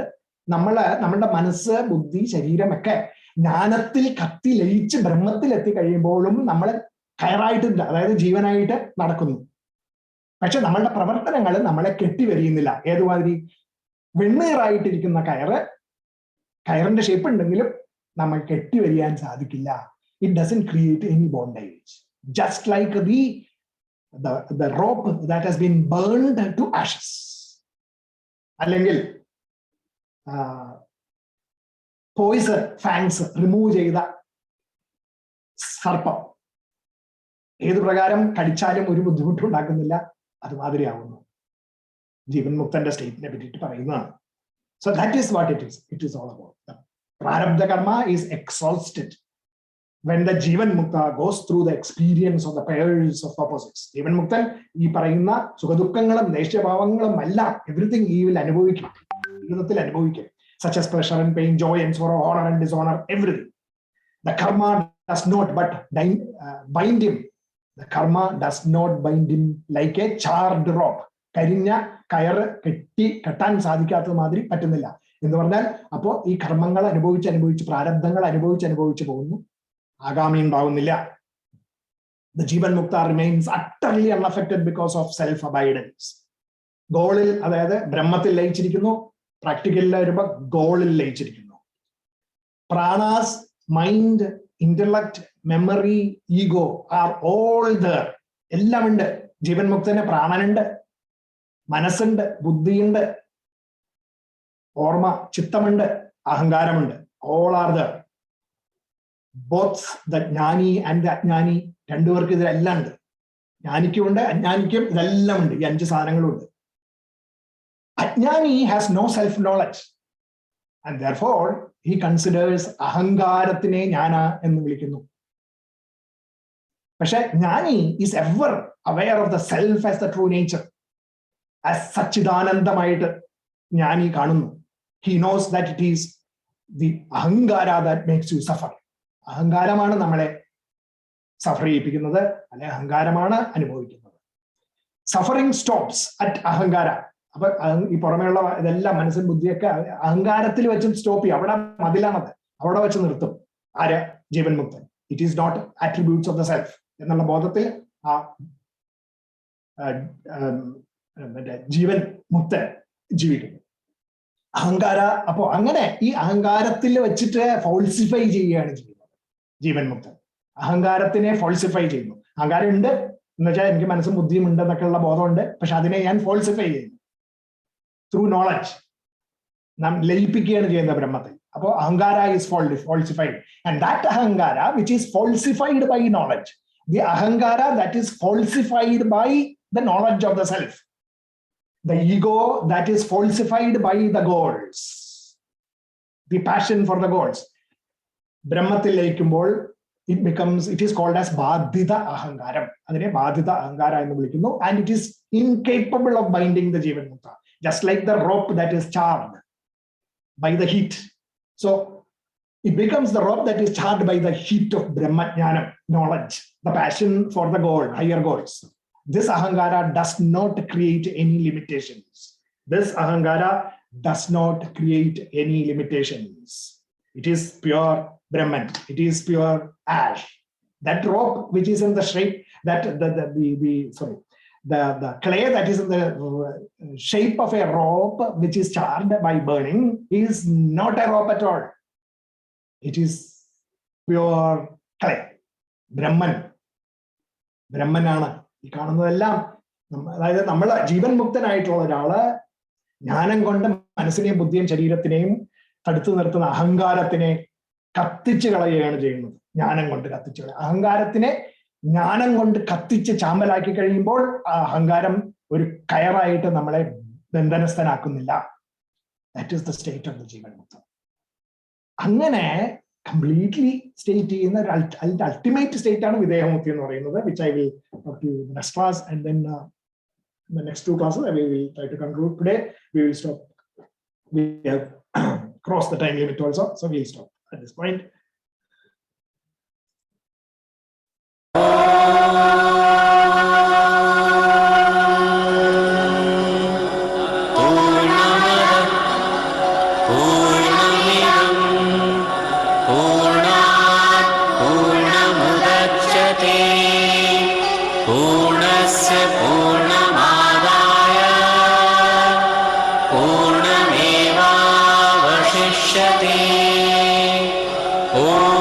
നമ്മളുടെ മനസ്സ്, ബുദ്ധി, ശരീരമൊക്കെ ജ്ഞാനത്തിൽ കത്തി ലയിച്ച് ബ്രഹ്മത്തിൽ എത്തിക്കഴിയുമ്പോഴും നമ്മൾ കയറായിട്ടില്ല, അതായത് ജീവനായിട്ട് നടക്കുന്നു. പക്ഷെ നമ്മളുടെ പ്രവർത്തനങ്ങൾ നമ്മളെ കെട്ടിവരിയുന്നില്ല. ഏതുമാതിരി വെണ്ണീറായിട്ടിരിക്കുന്ന കയറിന്റെ ഷേപ്പ് ഉണ്ടെങ്കിലും നമ്മൾ കെട്ടിവരിയാൻ സാധിക്കില്ല. It doesn't create any bondage. Just like the rope that has been burned to ashes. അല്ലെങ്കിൽ പോയിസൺ ഫാങ്സ് റിമൂവ് ചെയ്ത സർപ്പം ഏതു പ്രകാരം കടിച്ചാലും ഒരു ബുദ്ധിമുട്ടും ഉണ്ടാക്കുന്നില്ല, അതുമാതിരിയാവുന്നു. ജീവൻ മുക്തന്റെ സ്റ്റേറ്റിനെ പറ്റിയിട്ട് പറയുന്നതാണ്. So that is what it is all about. Prarabdha karma is exhausted when the Jivan Mukta goes through the experience of the pairs of opposites. Jivan Muktan ഈ പറയുന്ന സുഖദുഃഖങ്ങളും ദേഷ്യഭാവങ്ങളും എല്ലാം എവറിത്തിങ് ഈ വിൽ അനുഭവിക്കും, ജീവിതത്തിൽ അനുഭവിക്കും. such as pleasure and pain, joy and sorrow, honor and dishonor, everything. The karma does not but bind him. The karma does not bind him like a charred rope. കരിഞ്ഞ കയറ് കെട്ടാൻ സാധിക്കാത്ത മാതിരി പറ്റുന്നില്ല എന്ന് പറഞ്ഞാൽ, അപ്പോ ഈ കർമ്മങ്ങൾ അനുഭവിച്ച് പ്രാരബ്ധങ്ങൾ അനുഭവിച്ച് പോകുന്നു, ആഗാമി ഉണ്ടാവുന്നില്ല. The Jivan Mukta remains utterly unaffected because of self-abidance. ഗോളിൽ, അതായത് ബ്രഹ്മത്തിൽ ലയിച്ചിരിക്കുന്നു. പ്രാക്ടിക്കലിൽ വരുമ്പോ ഗോളിൽ ലയിച്ചിരിക്കുന്നു. Pranas, mind, intellect, memory, ego are all there. എല്ലാം ഉണ്ട്. ജീവൻ മുക്തന് പ്രാണനുണ്ട്, മനസ്സുണ്ട്, ബുദ്ധിയുണ്ട്, ഓർമ്മ, ചിത്തമുണ്ട്, അഹങ്കാരമുണ്ട്. All are there. Both the jnani and the ajnani, രണ്ടുപേർക്ക് ഇതിലെല്ലാം ഉണ്ട്. ജ്ഞാനിക്കും ഉണ്ട്, അജ്ഞാനിക്കും ഇതെല്ലാം ഉണ്ട്. ഈ 5 സാധനങ്ങളും ഉണ്ട്. Ajnani has no self knowledge and therefore he considers അഹങ്കാരത്തിനെ ജ്ഞാന എന്ന് വിളിക്കുന്നു. പക്ഷെ jnani is ever aware of the self as the true nature, as സച്ചിദാനന്ദമായിട്ട് ജ്ഞാനി കാണുന്നു. He knows that it is the ahankara that makes you suffer. അഹങ്കാരമാണ് നമ്മളെ സഫർ ചെയ്യിപ്പിക്കുന്നത്, അല്ലെ അഹങ്കാരമാണ് അനുഭവിക്കുന്നത്. Suffering stops at ahankara. അപ്പൊ ഈ പുറമേയുള്ള ഇതെല്ലാം മനസ്സിൻ ബുദ്ധിയൊക്കെ അഹങ്കാരത്തിൽ വെച്ച് സ്റ്റോപ്പ് ചെയ്യും. അവിടെ മതിലാണത്, അവിടെ വെച്ച് നിർത്തും. ആര്? ജീവൻ മുക്തൻ. It is not attributes of the self എന്നുള്ള ബോധത്തിൽ ആ ജീവൻ മുക്തൻ ജീവിക്കുന്നു. അഹങ്കാര, അപ്പോ അങ്ങനെ ഈ അഹങ്കാരത്തിൽ വെച്ചിട്ട് ഫോൾസിഫൈ ചെയ്യുകയാണ് ചെയ്യുന്നത് ജീവൻ മുക്തൻ. അഹങ്കാരത്തിനെ ഫോൾസിഫൈ ചെയ്യുന്നു. അഹങ്കാരം ഉണ്ട് എന്ന് വെച്ചാൽ എനിക്ക് മനസ്സും ബുദ്ധിയും ഉണ്ട് എന്നൊക്കെയുള്ള ബോധമുണ്ട്, പക്ഷെ അതിനെ ഞാൻ ഫോൾസിഫൈ ചെയ്യുന്നു ത്രൂ നോളജ്. നാം ലയിപ്പിക്കുകയാണ് ചെയ്യുന്നത് ബ്രഹ്മത്തിൽ. അപ്പോ ahankara is falsified and that ahankara which is falsified by knowledge, the ahankara that is falsified by the knowledge of the self, the ego that is falsified by the goals, the passion for the goals. ബ്രഹ്മത്തിൽ ലയിക്കുമ്പോൾ it is called as ബാധിത അഹങ്കാരം. അതിനെ ബാധിത അഹങ്കാര എന്ന് വിളിക്കുന്നു. and it is incapable of binding the Jivan Mukta, just like the rope that is charred by the heat. So it becomes the rope that is charred by the heat of Brahma Jnanam, knowledge, the passion for the goal, higher goals. This ahankara does not create any limitations. This ahankara does not create any limitations. It is pure Brahman. It is pure ash. That rope which is in the shape, that the clay that is in the shape of a rope which is charred by burning is not a rope at all. It is pure clay. Brahman. Brahmanana. ഈ കാണുന്നതെല്ലാം, അതായത് നമ്മൾ ജീവൻ മുക്തനായിട്ടുള്ള ഒരാള് ജ്ഞാനം കൊണ്ട് മനസ്സിനെയും ബുദ്ധിയും ശരീരത്തിനെയും തടുത്തു നിർത്തുന്ന അഹങ്കാരത്തിനെ കത്തിച്ച് കളയുകയാണ് ചെയ്യുന്നത്. ജ്ഞാനം കൊണ്ട് കത്തിച്ച് കളയുക. അഹങ്കാരത്തിനെ ജ്ഞാനം കൊണ്ട് കത്തിച്ച് ചാമ്പലാക്കി കഴിയുമ്പോൾ ആ അഹങ്കാരം ഒരു കയറായിട്ട് നമ്മളെ ബന്ധനസ്ഥനാക്കുന്നില്ല. That is the state of the jivan muktam. അങ്ങനെ കംപ്ലീറ്റ്ലി സ്റ്റേറ്റ് ചെയ്യുന്ന അൾട്ടിമേറ്റ് സ്റ്റേറ്റ് ആണ് വിദേഹമുക്തി എന്ന് പറയുന്നത്, which I will talk to you in the next class, and then in the next 2 classes we will try to conclude. Today we will stop. We have crossed the time limit also, so we will stop at this point. പൂർണ്ണസ്യ പൂർണ്ണമാദായ പൂർണ്ണമേവാവശിഷ്യത്തെ. Om